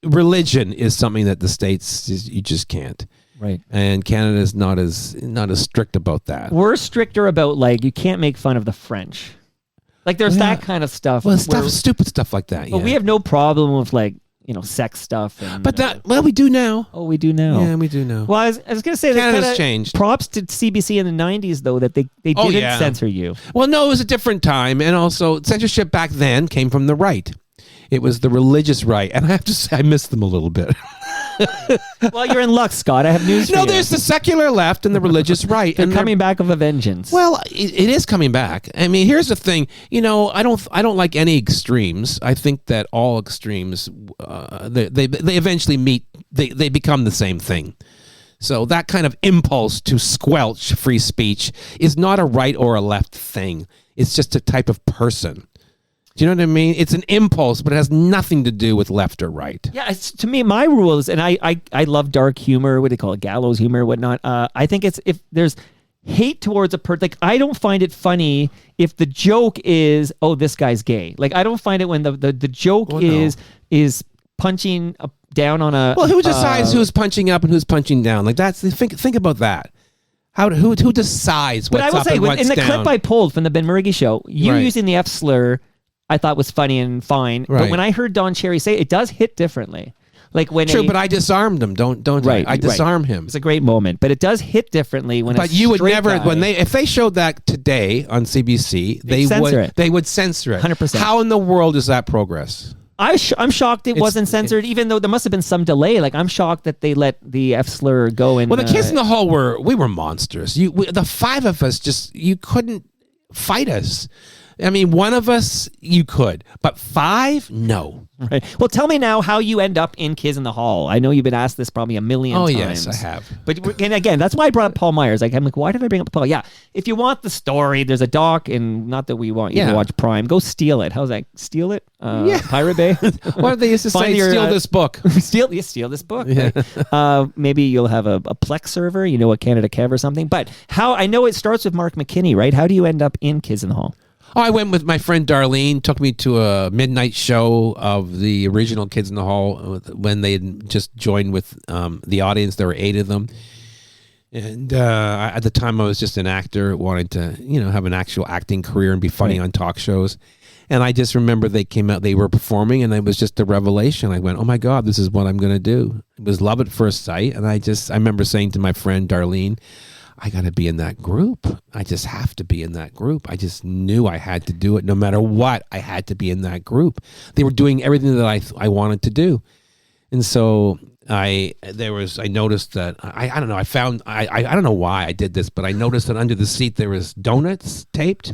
religion is something that the States, you just can't. Right. And Canada's not as strict about that. We're stricter about, you can't make fun of the French. There's that kind of stuff. Well, stupid stuff like that. But we have no problem with, sex stuff. And, But we do now. Oh, we do now. Yeah, we do now. Well, I was going to say that Canada's changed. Props to CBC in the 90s, though, that they didn't censor you. Well, no, it was a different time. And also, censorship back then came from the right. It was the religious right. And I have to say, I miss them a little bit. Well, you're in luck, Scott. I have news for you. No, there's the secular left and the religious right. They're coming back with a vengeance. Well, it is coming back. I mean, here's the thing. I don't like any extremes. I think that all extremes, they eventually meet. They become the same thing. So that kind of impulse to squelch free speech is not a right or a left thing. It's just a type of person. Do you know what I mean? It's an impulse, but it has nothing to do with left or right. Yeah, to me, my rules, and I love dark humor, what do they call it, gallows humor, whatnot. I think it's if there's hate towards a person, I don't find it funny if the joke is, oh, this guy's gay. I don't find it when the joke is punching down on a... Well, who decides who's punching up and who's punching down? Think about that. Who decides what's up and what's down? But I will say, in the clip I pulled from the Ben Murgy show, you Right. using the F slur, I thought was funny and fine. Right. But when I heard Don Cherry say it does hit differently. True, but I disarmed him. Don't Right, I disarm him. It's a great moment, but it does hit differently when. But a you would straight never guy, if they showed that today on CBC, they would censor it. 100%. How in the world is that progress? I'm shocked it wasn't censored, even though there must have been some delay. I'm shocked that they let the F slur go in. Well, the kids in the hall were monsters. The five of us you couldn't fight us. I mean, one of us you could, but five, no. Right. Well, tell me now how you end up in Kids in the Hall. I know you've been asked this probably a million times. Oh, yes, I have. But and again, that's why I brought up Paul Myers. I'm like, why did I bring up Paul? Yeah, if you want the story, there's a doc, and not that we want you to watch Prime. Go steal it. How's that? Steal it? Pirate Bay? What did they used to say? Steal this book. Steal this book. Yeah. Right? Maybe you'll have a Plex server, a Canada Kev or something. But I know it starts with Mark McKinney, right? How do you end up in Kids in the Hall? Oh, I went with my friend Darlene, took me to a midnight show of the original Kids in the Hall when they had just joined with the audience. There were 8 of them. And at the time, I was just an actor, wanted to, have an actual acting career and be funny on talk shows. And I just remember they came out, they were performing, and it was just a revelation. I went, oh my God, this is what I'm going to do. It was love at first sight. And I remember saying to my friend Darlene, I got to be in that group. I just have to be in that group. I just knew I had to do it. No matter what, I had to be in that group. They were doing everything that I wanted to do. And so I noticed that, I don't know, I don't know why I did this, but I noticed that under the seat there was donuts taped.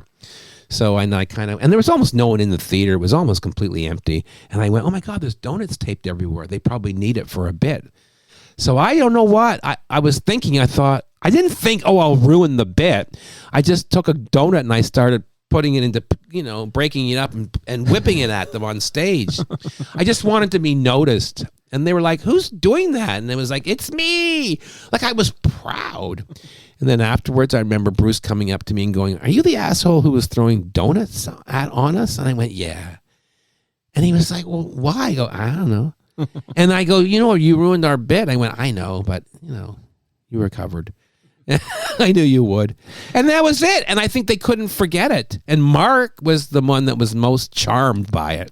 So and there was almost no one in the theater. It was almost completely empty. And I went, oh my God, there's donuts taped everywhere. They probably need it for a bit. So I don't know what. I was thinking, I didn't think, oh, I'll ruin the bit. I just took a donut and I started putting it into, breaking it up and whipping it at them on stage. I just wanted to be noticed. And they were like, who's doing that? And it was like, it's me. I was proud. And then afterwards, I remember Bruce coming up to me and going, are you the asshole who was throwing donuts on us? And I went, yeah. And he was like, well, why? I go, I don't know. And I go, you ruined our bit. I went, I know, but, you recovered. I knew you would. And that was it. And I think they couldn't forget it. And Mark was the one that was most charmed by it.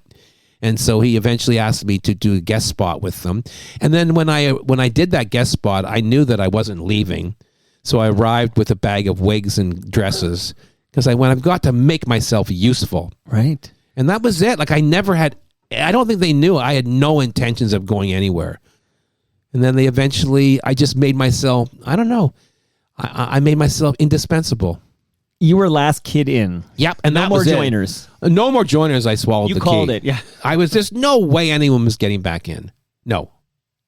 And so he eventually asked me to do a guest spot with them. And then when I did that guest spot, I knew that I wasn't leaving. So I arrived with a bag of wigs and dresses because I've got to make myself useful. Right. And that was it. Like I don't think they knew I had no intentions of going anywhere. And then I just made myself, I don't know. I made myself indispensable. You were last kid in. Yep. And no that more was it. joiners. No more joiners. I swallowed the key. You called it. Yeah. I was just no way anyone was getting back in. No.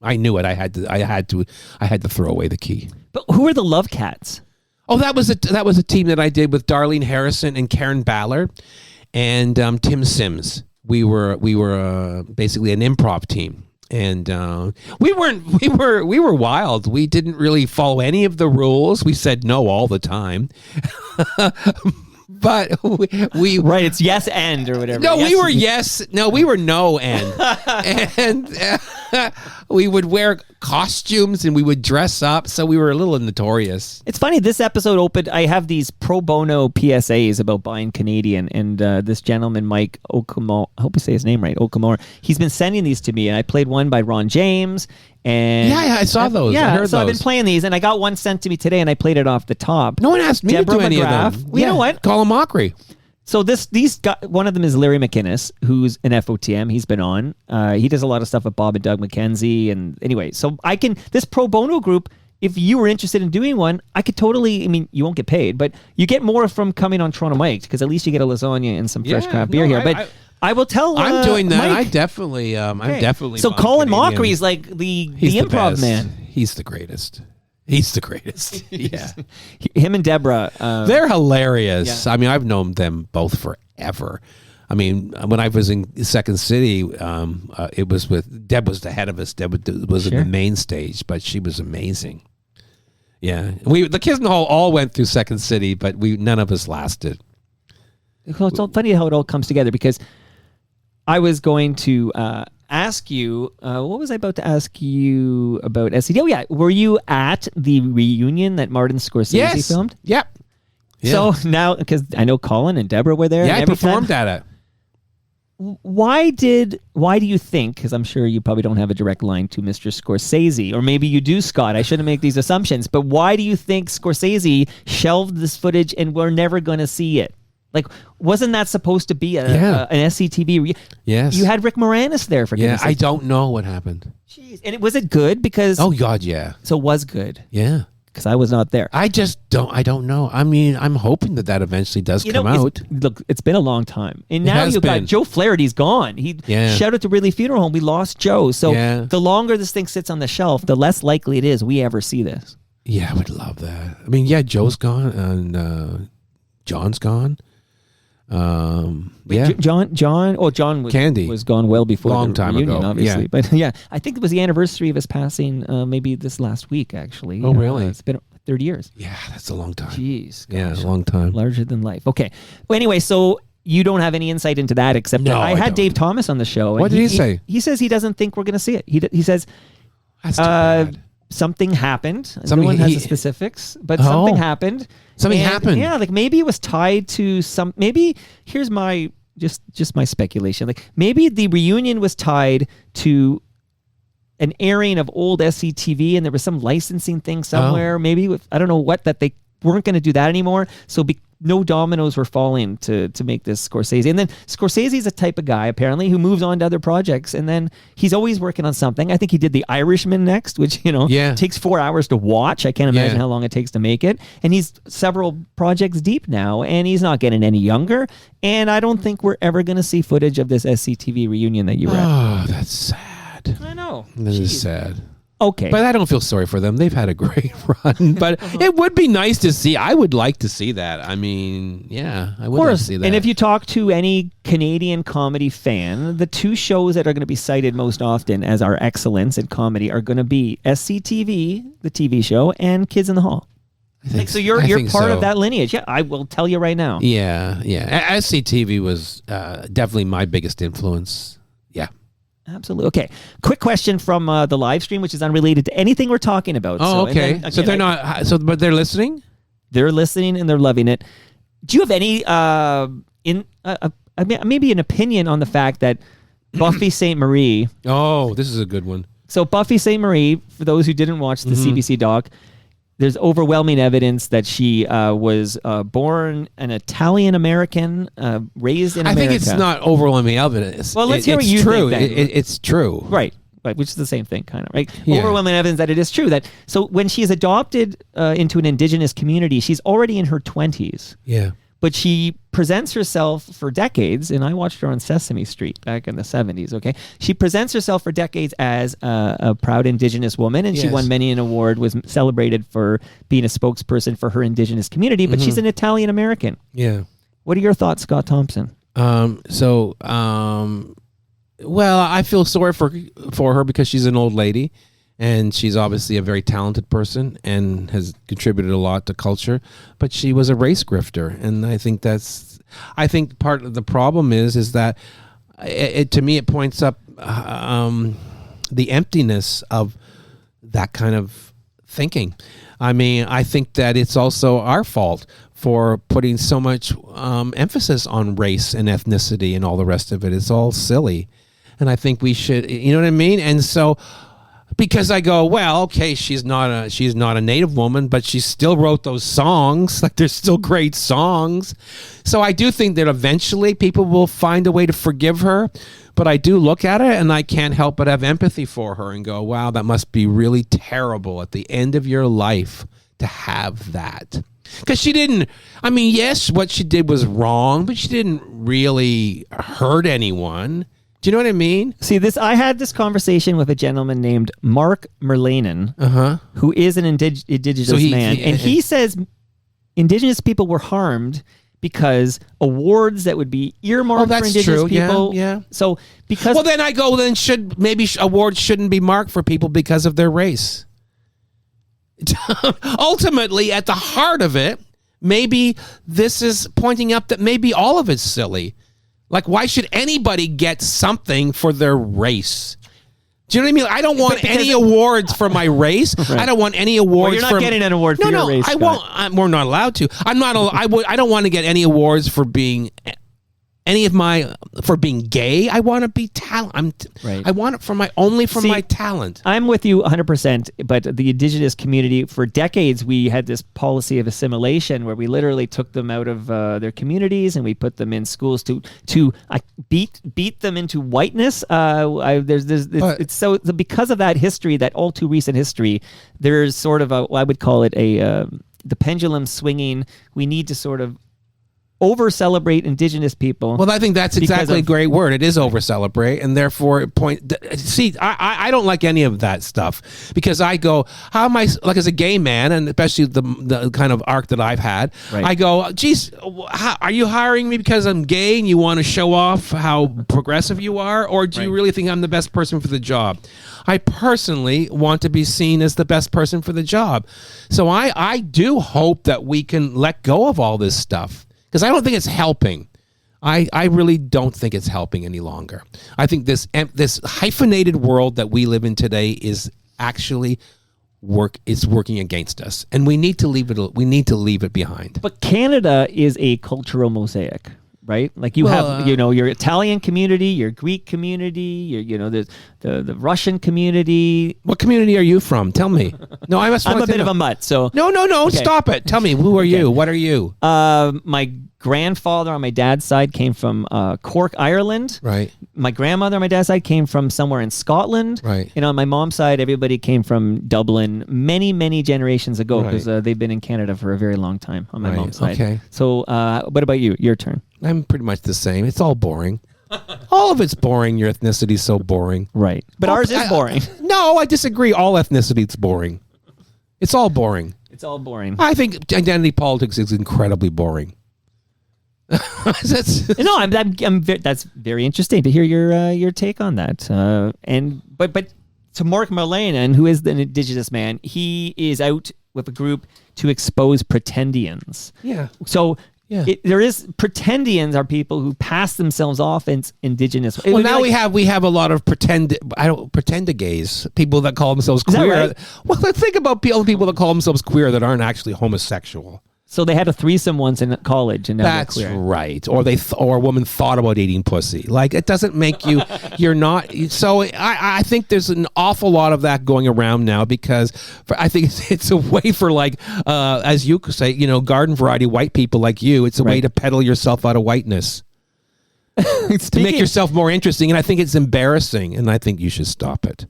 I knew it. I had to throw away the key. But who are the Love Cats? Oh, that was a team that I did with Darlene Harrison and Karen Ballard and Tim Sims. We were basically an improv team, and we were wild. We didn't really follow any of the rules. We said no all the time. But we right, it's yes and or whatever. No, yes, we were yes. No, we were no and. And we would wear costumes and we would dress up. So we were a little notorious. It's funny, this episode opened, I have these pro bono PSAs about buying Canadian, and this gentleman, Mike Okamore, I hope I say his name right, Okamore, he's been sending these to me, and I played one by Ron James. And yeah, I saw those. Yeah, I heard so those. I've been playing these, and I got one sent to me today, and I played it off the top. No one asked me Deborah to do any McGrath. of them. Well, you know what? Call him mockery. So these got, one of them is Larry McInnes, who's an FOTM. He's been on. He does a lot of stuff with Bob and Doug McKenzie, and anyway, so this pro bono group. If you were interested in doing one, I could totally. I mean, you won't get paid, but you get more from coming on Toronto Mike, because at least you get a lasagna and some fresh craft beer here. But I will tell. I'm doing that. Mike. I'm definitely. So buying Colin Canadian. Mockery is like the improv best. man. He's the greatest. He's the greatest. Yeah. Him and Deborah. They're hilarious. Yeah. I mean, I've known them both forever. I mean, when I was in Second City, it was with Deb was the head of us. Deb was in the main stage, but she was amazing. Yeah, the kids in the hall all went through Second City, but none of us lasted. Well, it's all funny how it all comes together, because I was going to ask you, what was I about to ask you about SCD? Oh yeah, were you at the reunion that Martin Scorsese filmed? Yep. Yeah. So now, because I know Colin and Deborah were there. Yeah, and I performed at it. Why do you think, because I'm sure you probably don't have a direct line to Mr. Scorsese, or maybe you do, Scott, I shouldn't make these assumptions, but why do you think Scorsese shelved this footage and we're never going to see it? Like, wasn't that supposed to be an SCTV? Yes. You had Rick Moranis there, for goodness I sake. don't know what happened. Jeez. And was it good? Because Oh, God, yeah. So it was good. Yeah. Because I was not there. I don't know. I mean, I'm hoping that eventually does come out. Look, it's been a long time. And now has you've got been. Joe Flaherty's gone. Shout out to Ridley Funeral Home. We lost Joe. So the longer this thing sits on the shelf, the less likely it is we ever see this. Yeah, I would love that. I mean, yeah, Joe's gone and John's gone. John was gone well before long the time reunion, ago. obviously. Yeah. But yeah, I think it was the anniversary of his passing, maybe this last week, actually. Oh, really? It's been 30 years. Yeah, that's a long time. Jeez. Yeah, gosh. a long time. Larger than life. Okay. Well, anyway, so you don't have any insight into that, except that I had don't. Dave Thomas on the show. What did he say? He says he doesn't think we're going to see it. He says That's too bad. something happened. No one has the specifics, but something happened. Something happened. Yeah, like maybe it was tied to some. Maybe here's my just my speculation. Like maybe the reunion was tied to an airing of old SCTV, and there was some licensing thing somewhere. Maybe with, I don't know what, that they weren't going to do that anymore. So no dominoes were falling to make this Scorsese. And then Scorsese's a type of guy, apparently, who moves on to other projects, and then he's always working on something. I think he did The Irishman next, which, takes 4 hours to watch. I can't imagine how long it takes to make it. And he's several projects deep now, and he's not getting any younger. And I don't think we're ever going to see footage of this SCTV reunion that you were at. Oh, that's sad. I know. That is sad. Okay. But I don't feel sorry for them. They've had a great run. But it would be nice to see. I would like to see that. I mean, yeah, I would like to see that. And if you talk to any Canadian comedy fan, the two shows that are going to be cited most often as our excellence in comedy are going to be SCTV, the TV show, and Kids in the Hall. So you're part of that lineage. Yeah, I will tell you right now. Yeah. SCTV was definitely my biggest influence. Yeah. Absolutely. Okay. Quick question from the live stream, which is unrelated to anything we're talking about. Oh, okay. So they're not. But they're listening. They're listening and they're loving it. Do you have any maybe an opinion on the fact that Buffy St. Marie? Oh, this is a good one. So Buffy St. Marie, for those who didn't watch the CBC doc, there's overwhelming evidence that she was born an Italian American, raised in America. I think it's not overwhelming evidence. Well, let's hear what you true. think then. It's true. Right, which is the same thing, kind of, right? Yeah. Overwhelming evidence that it is true. That so when she is adopted into an indigenous community, she's already in her 20s. Yeah. But she presents herself for decades, and I watched her on Sesame Street back in the 70s, okay? She presents herself for decades as a proud Indigenous woman, and she Yes. won many an award, was celebrated for being a spokesperson for her Indigenous community, but she's an Italian American. Yeah. What are your thoughts, Scott Thompson? Well, I feel sorry for her because she's an old lady, and she's obviously a very talented person and has contributed a lot to culture. But she was a race grifter, and I think part of the problem is that to me it points up the emptiness of that kind of thinking. I mean, I think that it's also our fault for putting so much emphasis on race and ethnicity and all the rest of it. It's all silly. And I think we should, you know what I mean? And so, because I go, well, okay, she's not a Native woman, but she still wrote those songs. Like, they're still great songs. So I do think that eventually people will find a way to forgive her. But I do look at it and I can't help but have empathy for her and go, wow, that must be really terrible at the end of your life to have that. Because she didn't, I mean, yes, what she did was wrong, but she didn't really hurt anyone. Do you know what I mean? See, I had this conversation with a gentleman named Mark Merlanen, who is an Indigenous man, and he says Indigenous people were harmed because awards that would be earmarked for Indigenous people. Yeah. So because then I go, maybe awards shouldn't be marked for people because of their race. Ultimately, at the heart of it, maybe this is pointing up that maybe all of it's silly. Like, why should anybody get something for their race? Do you know what I mean? I don't want any awards for my race. Right. I don't want any awards. Well, you're not getting an award for your race. I won't. We're not allowed to. I'm not. I don't want to get any awards for being for being gay. I want to be talent. Right. I want it only for my talent. I'm with you 100%. But the Indigenous community, for decades, we had this policy of assimilation where we literally took them out of their communities and we put them in schools to beat them into whiteness. It's so because of that history, that all too recent history, there's sort of I would call it the pendulum swinging. We need to sort of over-celebrate Indigenous people. Well, I think that's exactly a great word. It is over-celebrate, and therefore see, I don't like any of that stuff because I go, how am I, like as a gay man, and especially the kind of arc that I've had, right. I go, geez, are you hiring me because I'm gay and you want to show off how progressive you are, or do you really think I'm the best person for the job? I personally want to be seen as the best person for the job. So I do hope that we can let go of all this stuff. Because I don't think it's helping. I really don't think it's helping any longer. I think this hyphenated world that we live in today is actually working against us, and we need to leave it. We need to leave it behind. But Canada is a cultural mosaic, right? Like you have, your Italian community, your Greek community, the Russian community. What community are you from? Tell me. No, I'm a bit of a mutt. So no. Okay. Stop it. Tell me, who are you? What are you? My grandfather on my dad's side came from Cork, Ireland. Right. My grandmother on my dad's side came from somewhere in Scotland. Right. And on my mom's side, everybody came from Dublin many, many generations ago because they've been in Canada for a very long time on my mom's side. Okay. So what about you? Your turn. I'm pretty much the same. It's all boring. All of it's boring. Your ethnicity is so boring. Right. But ours is boring. No, I disagree. All ethnicity is boring. It's all boring. It's all boring. I think identity politics is incredibly boring. No, that's very interesting to hear your take on that. But to Mark Merlanen, who is an Indigenous man, he is out with a group to expose pretendians. Yeah. So there is pretendians are people who pass themselves off as Indigenous. Well, now we have a lot of pretend-gays, people that call themselves queer. Right? Well, think about people that call themselves queer that aren't actually homosexual. So they had a threesome once in college, and now That's they're queer. right. Or or a woman thought about eating pussy. Like, it doesn't make you. You're not. So I think there's an awful lot of that going around now because I think it's a way for as you could say, garden variety white people like you. It's a way to peddle yourself out of whiteness. To make yourself more interesting, and I think it's embarrassing, and I think you should stop it.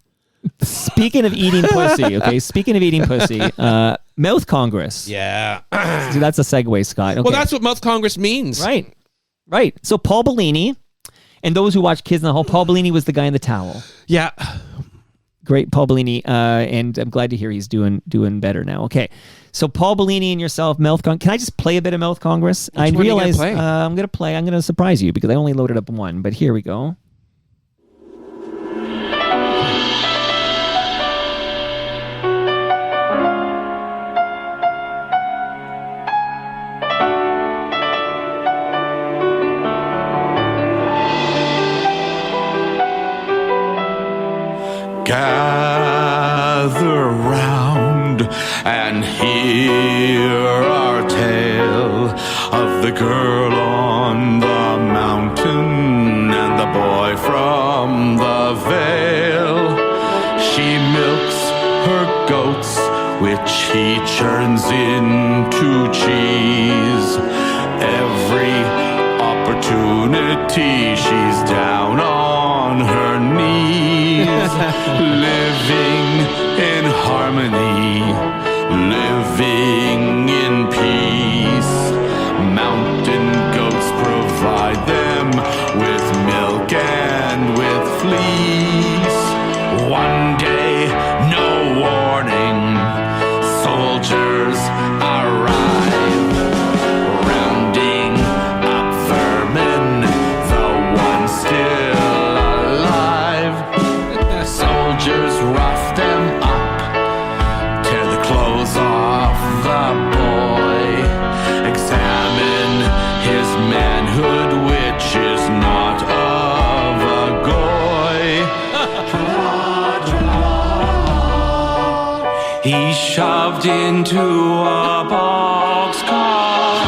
Speaking of eating pussy, Mouth Congress. Yeah. See, that's a segue, Scott. Okay. Well, that's what Mouth Congress means. Right. So Paul Bellini, and those who watch Kids in the Hall, Paul Bellini was the guy in the towel. Yeah. Great Paul Bellini, and I'm glad to hear he's doing better now. Okay. So Paul Bellini and yourself, Mouth Congress. Can I just play a bit of Mouth Congress? Which one are you gonna play? I'm going to surprise you because I only loaded up one, but here we go. Gather round and hear our tale of the girl on the mountain and the boy from the vale. She milks her goats, which he churns into cheese. Every opportunity she's down on her knees. Living in harmony, living in peace. Mountain goats provide them with milk and with fleece. One day, no warning, soldiers arrive, rounding up vermin, the ones still alive. Soldiers rough them up, tear the clothes off the boy, examine his manhood, which is not of a goy. He's shoved into a boxcar,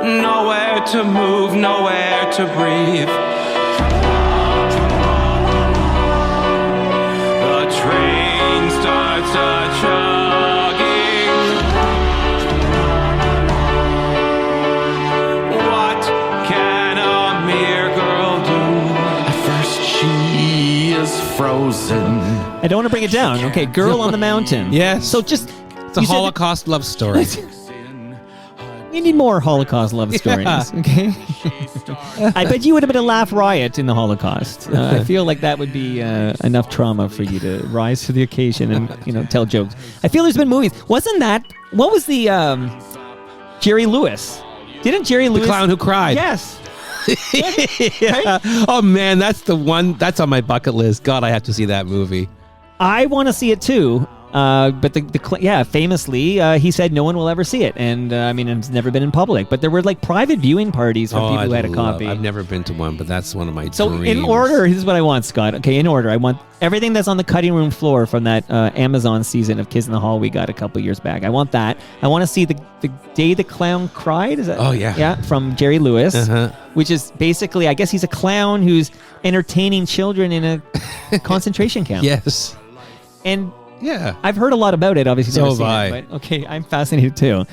nowhere to move, nowhere to breathe. Train starts a-chugging. What can a mere girl do? At first she is frozen. I don't want to bring it down. Okay, Girl on the Mountain. Yes. So just... It's a Holocaust love story. We need more Holocaust love stories, okay? I bet you would have been a laugh riot in the Holocaust. I feel like that would be enough trauma for you to rise to the occasion and tell jokes. I feel there's been movies. Wasn't that... What was the... Jerry Lewis? Didn't Jerry Lewis... The Clown Who Cried. Yes. Yeah. Oh, man, that's the one... That's on my bucket list. God, I have to see that movie. I want to see it too. But famously, he said no one will ever see it, and it's never been in public. But there were private viewing parties for people who had a copy. I've never been to one, but that's one of my dreams. So in order, this is what I want, Scott. Okay, in order, I want everything that's on the cutting room floor from that Amazon season of Kids in the Hall we got a couple years back. I want that. I want to see the Day the Clown Cried. Is that? Oh yeah, yeah, from Jerry Lewis, which is basically, I guess he's a clown who's entertaining children in a concentration camp. Yes, and. Yeah. I've heard a lot about it, obviously. So never seen have I. it, but okay, I'm fascinated too.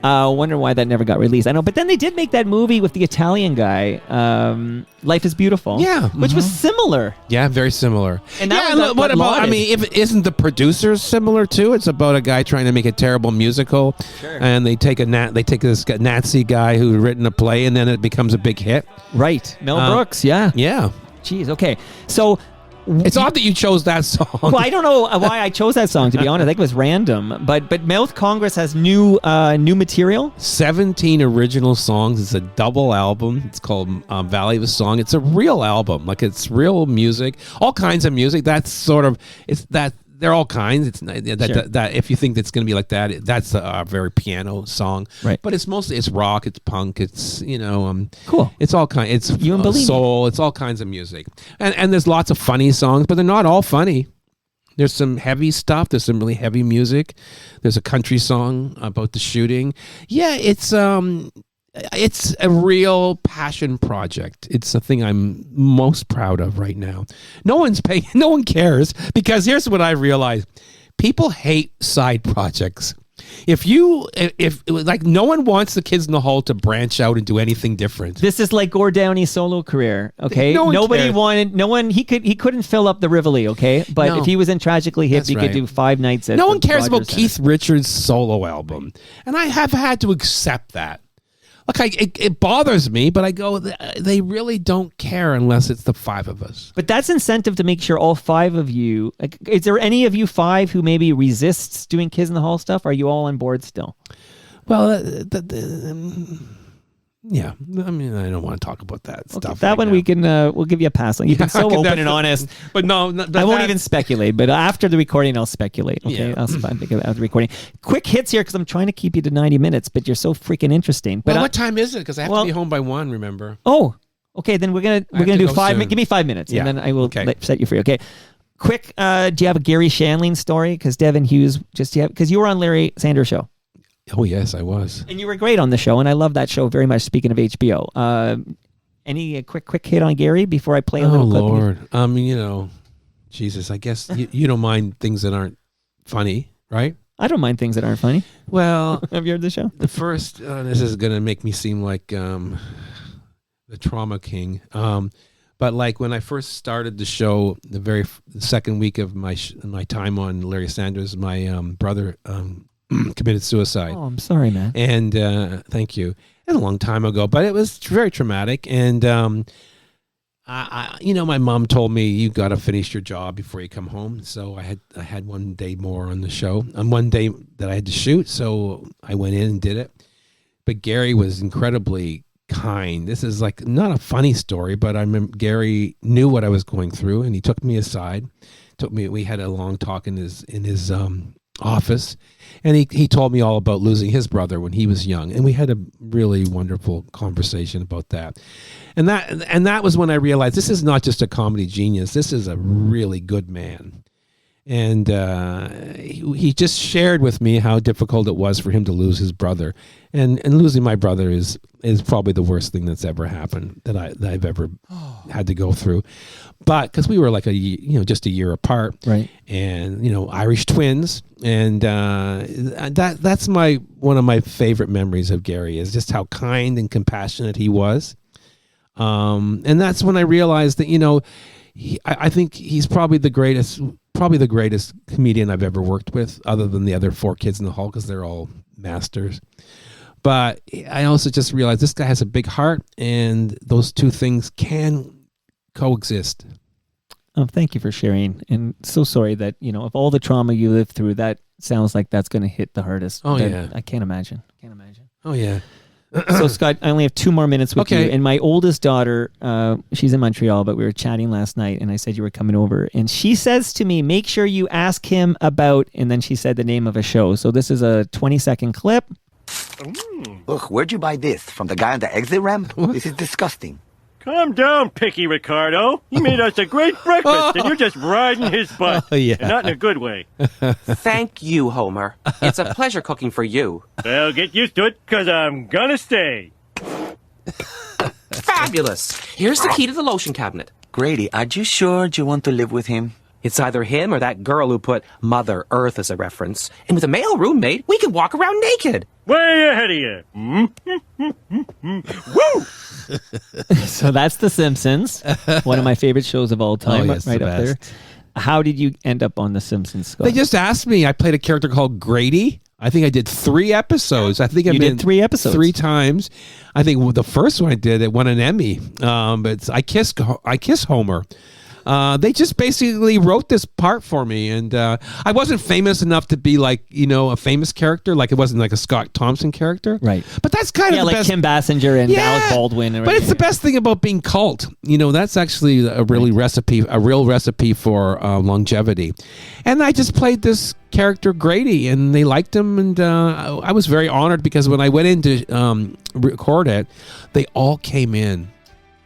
Wonder why that never got released. I know, but then they did make that movie with the Italian guy, Life is Beautiful. Yeah. Which was similar. Yeah, very similar. And that yeah, what about, isn't the producers similar too? It's about a guy trying to make a terrible musical. Sure. And they take this Nazi guy who's written a play and then it becomes a big hit. Right. Mel Brooks, yeah. Yeah. Jeez, okay. So... It's odd that you chose that song. Well, I don't know why I chose that song, to be honest. I think it was random. But Mouth Congress has new material. 17 original songs. It's a double album. It's called Valley of a Song. It's a real album. It's real music. All kinds of music. They're all kinds. It's that if you think that's going to be like that, that's a very piano song. Right. But it's rock, it's punk, it's cool. It's all kind. It's Bellini. soul. It's all kinds of music. And there's lots of funny songs, but they're not all funny. There's some heavy stuff. There's some really heavy music. There's a country song about the shooting. Yeah, it's a real passion project. It's the thing I'm most proud of right now. No one cares, because here's what I realized. People hate side projects. If like, no one wants the Kids in the Hall to branch out and do anything different. This is like Gord Downey's solo career, okay? Nobody wanted, he couldn't fill up the Rivoli, okay? But No. if he was in Tragically Hip, he could do 5 nights at No one the cares about Rogers Center. Keith Richards' solo album. And I have had to accept that. Look, it bothers me, but I go, they really don't care unless it's the 5 of us. But that's incentive to make sure all 5 of you, like, is there any of you 5 who maybe resists doing Kids in the Hall stuff? Are you all on board still? Well, yeah. I mean, I don't want to talk about that stuff. That right one now. we can, we'll give you a pass on. You've been so open and honest. But no, I won't even speculate, but after the recording, I'll speculate. Okay, Yeah. I'll think after the recording. Quick hits here, because I'm trying to keep you to 90 minutes, but you're so freaking interesting. But Well, what time is it? Because I have to be home by 1, remember? Oh, okay. Then we're gonna have do to go 5 soon. minutes. Give me 5 minutes, Yeah. and then I will Okay. set you free. Okay. Quick. Do you have a Gary Shandling story? Because Devin Hughes because you were on Larry Sanders' show. Oh, yes, I was. And you were great on the show, and I love that show very much. Speaking of HBO, any quick hit on Gary before I play a little clip? Oh, Lord. Jesus, I guess you don't mind things that aren't funny, right? I don't mind things that aren't funny. Well, Have you heard the show? the first, this is going to make me seem like the trauma king. But like when I first started the show, the second week of my time on Larry Sanders, my brother committed suicide. Oh, I'm sorry, man. And thank you. It was a long time ago, but it was very traumatic. And my mom told me, you got to finish your job before you come home. So I had one day more on the show, and one day that I had to shoot. So I went in and did it. But Gary was incredibly kind. This is like not a funny story, but I remember Gary knew what I was going through, and he took me aside. We had a long talk in his office, and he told me all about losing his brother when he was young, and we had a really wonderful conversation about that. And that was when I realized this is not just a comedy genius. This is a really good man. And he just shared with me how difficult it was for him to lose his brother, and losing my brother is probably the worst thing that's ever happened that I've ever had to go through. But because we were like just a year apart, Right? And Irish twins, and that's one of my favorite memories of Gary, is just how kind and compassionate he was. And that's when I realized that I think he's probably the greatest comedian I've ever worked with, other than the other 4 Kids in the Hall, because they're all masters. But I also just realized this guy has a big heart, and those two things can coexist. Oh, thank you for sharing. And so sorry that, of all the trauma you lived through, that sounds like that's going to hit the hardest. Oh, That- yeah. I can't imagine. Oh, yeah. So, Scott, I only have 2 more minutes with Okay. you. And my oldest daughter, she's in Montreal, but we were chatting last night, and I said you were coming over. And she says to me, make sure you ask him about, and then she said the name of a show. So this is a 20-second clip. Look, where'd you buy this? From the guy on the exit ramp? This is disgusting. Calm down, Picky Ricardo. He made us a great breakfast, and you're just riding his butt. Oh, yeah. And not in a good way. Thank you, Homer. It's a pleasure cooking for you. Well, get used to it, because I'm gonna stay. Fabulous. Here's the key to the lotion cabinet. Grady, are you sure you want to live with him? It's either him or that girl who put Mother Earth as a reference. And with a male roommate, we could walk around naked. Way ahead of you. Woo! So that's The Simpsons, one of my favorite shows of all time, Oh, yes, right the up there. best. How did you end up on The Simpsons, Scott? They just asked me. I played a character called Grady. I think I did 3 episodes. I think I did 3 episodes. 3 times. I think the first one I did, it won an Emmy. But I kiss Homer. They just basically wrote this part for me, and I wasn't famous enough to be like a famous character. Like it wasn't like a Scott Thompson character, Right. But that's kind of the like best. Kim Basinger and Alec Baldwin. And But it's the best thing about being cult. That's actually a real recipe for longevity. And I just played this character Grady, and they liked him, and I was very honored because when I went in to record it, they all came in.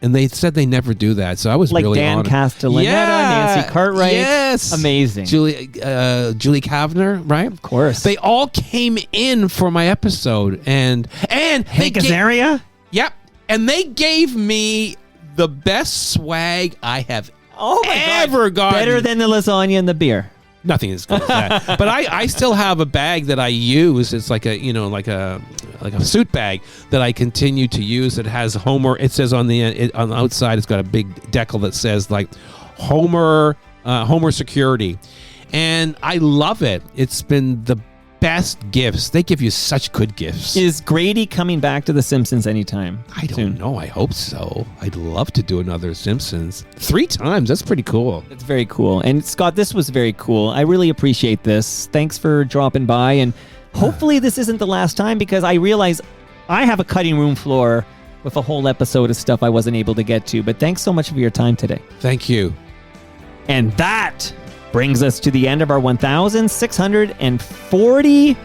And they said they never do that, so I was Like really Dan honored. Castellaneta, Nancy Cartwright. Yes. Amazing. Julie Kavner, right? Of course. They all came in for my episode, and Hank Azaria? Yep. And they gave me the best swag I have ever gotten. Better than the lasagna and the beer. Nothing as good as that. But I still have a bag that I use. It's like a suit bag that I continue to use. It has Homer. It says on the outside, it's got a big decal that says like Homer Security, and I love it. It's been the best gifts. They give you such good gifts. Is Grady coming back to The Simpsons anytime? I don't know. I hope so. I'd love to do another Simpsons 3 times. That's pretty cool. That's very cool. And Scott, this was very cool. I really appreciate this. Thanks for dropping by. And hopefully this isn't the last time, because I realize I have a cutting room floor with a whole episode of stuff I wasn't able to get to. But thanks so much for your time today. Thank you. And that brings us to the end of our 1,640. Do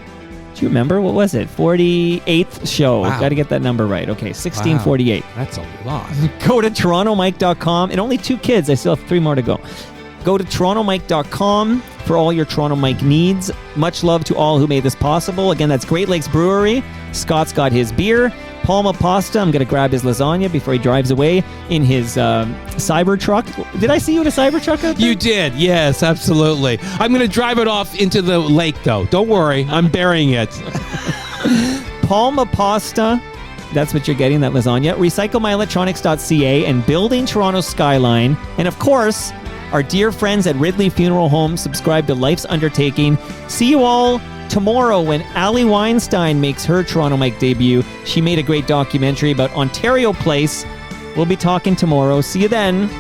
you remember? What was it? 48th show. Wow. Got to get that number right. Okay, 1648. Wow. That's a lot. Go to torontomike.com. And only 2 kids. I still have 3 more to go. Go to torontomike.com for all your Toronto Mike needs. Much love to all who made this possible. Again, that's Great Lakes Brewery. Scott's got his beer. Palma Pasta, I'm going to grab his lasagna before he drives away in his cyber truck. Did I see you in a cyber truck out there? You did, yes, absolutely. I'm going to drive it off into the lake, though. Don't worry, I'm burying it. Palma Pasta, that's what you're getting, that lasagna. RecycleMyElectronics.ca and Building Toronto Skyline. And of course, our dear friends at Ridley Funeral Home. Subscribe to Life's Undertaking. See you all tomorrow when Ali Weinstein makes her Toronto Mike debut. She made a great documentary about Ontario Place. We'll be talking tomorrow. See you then.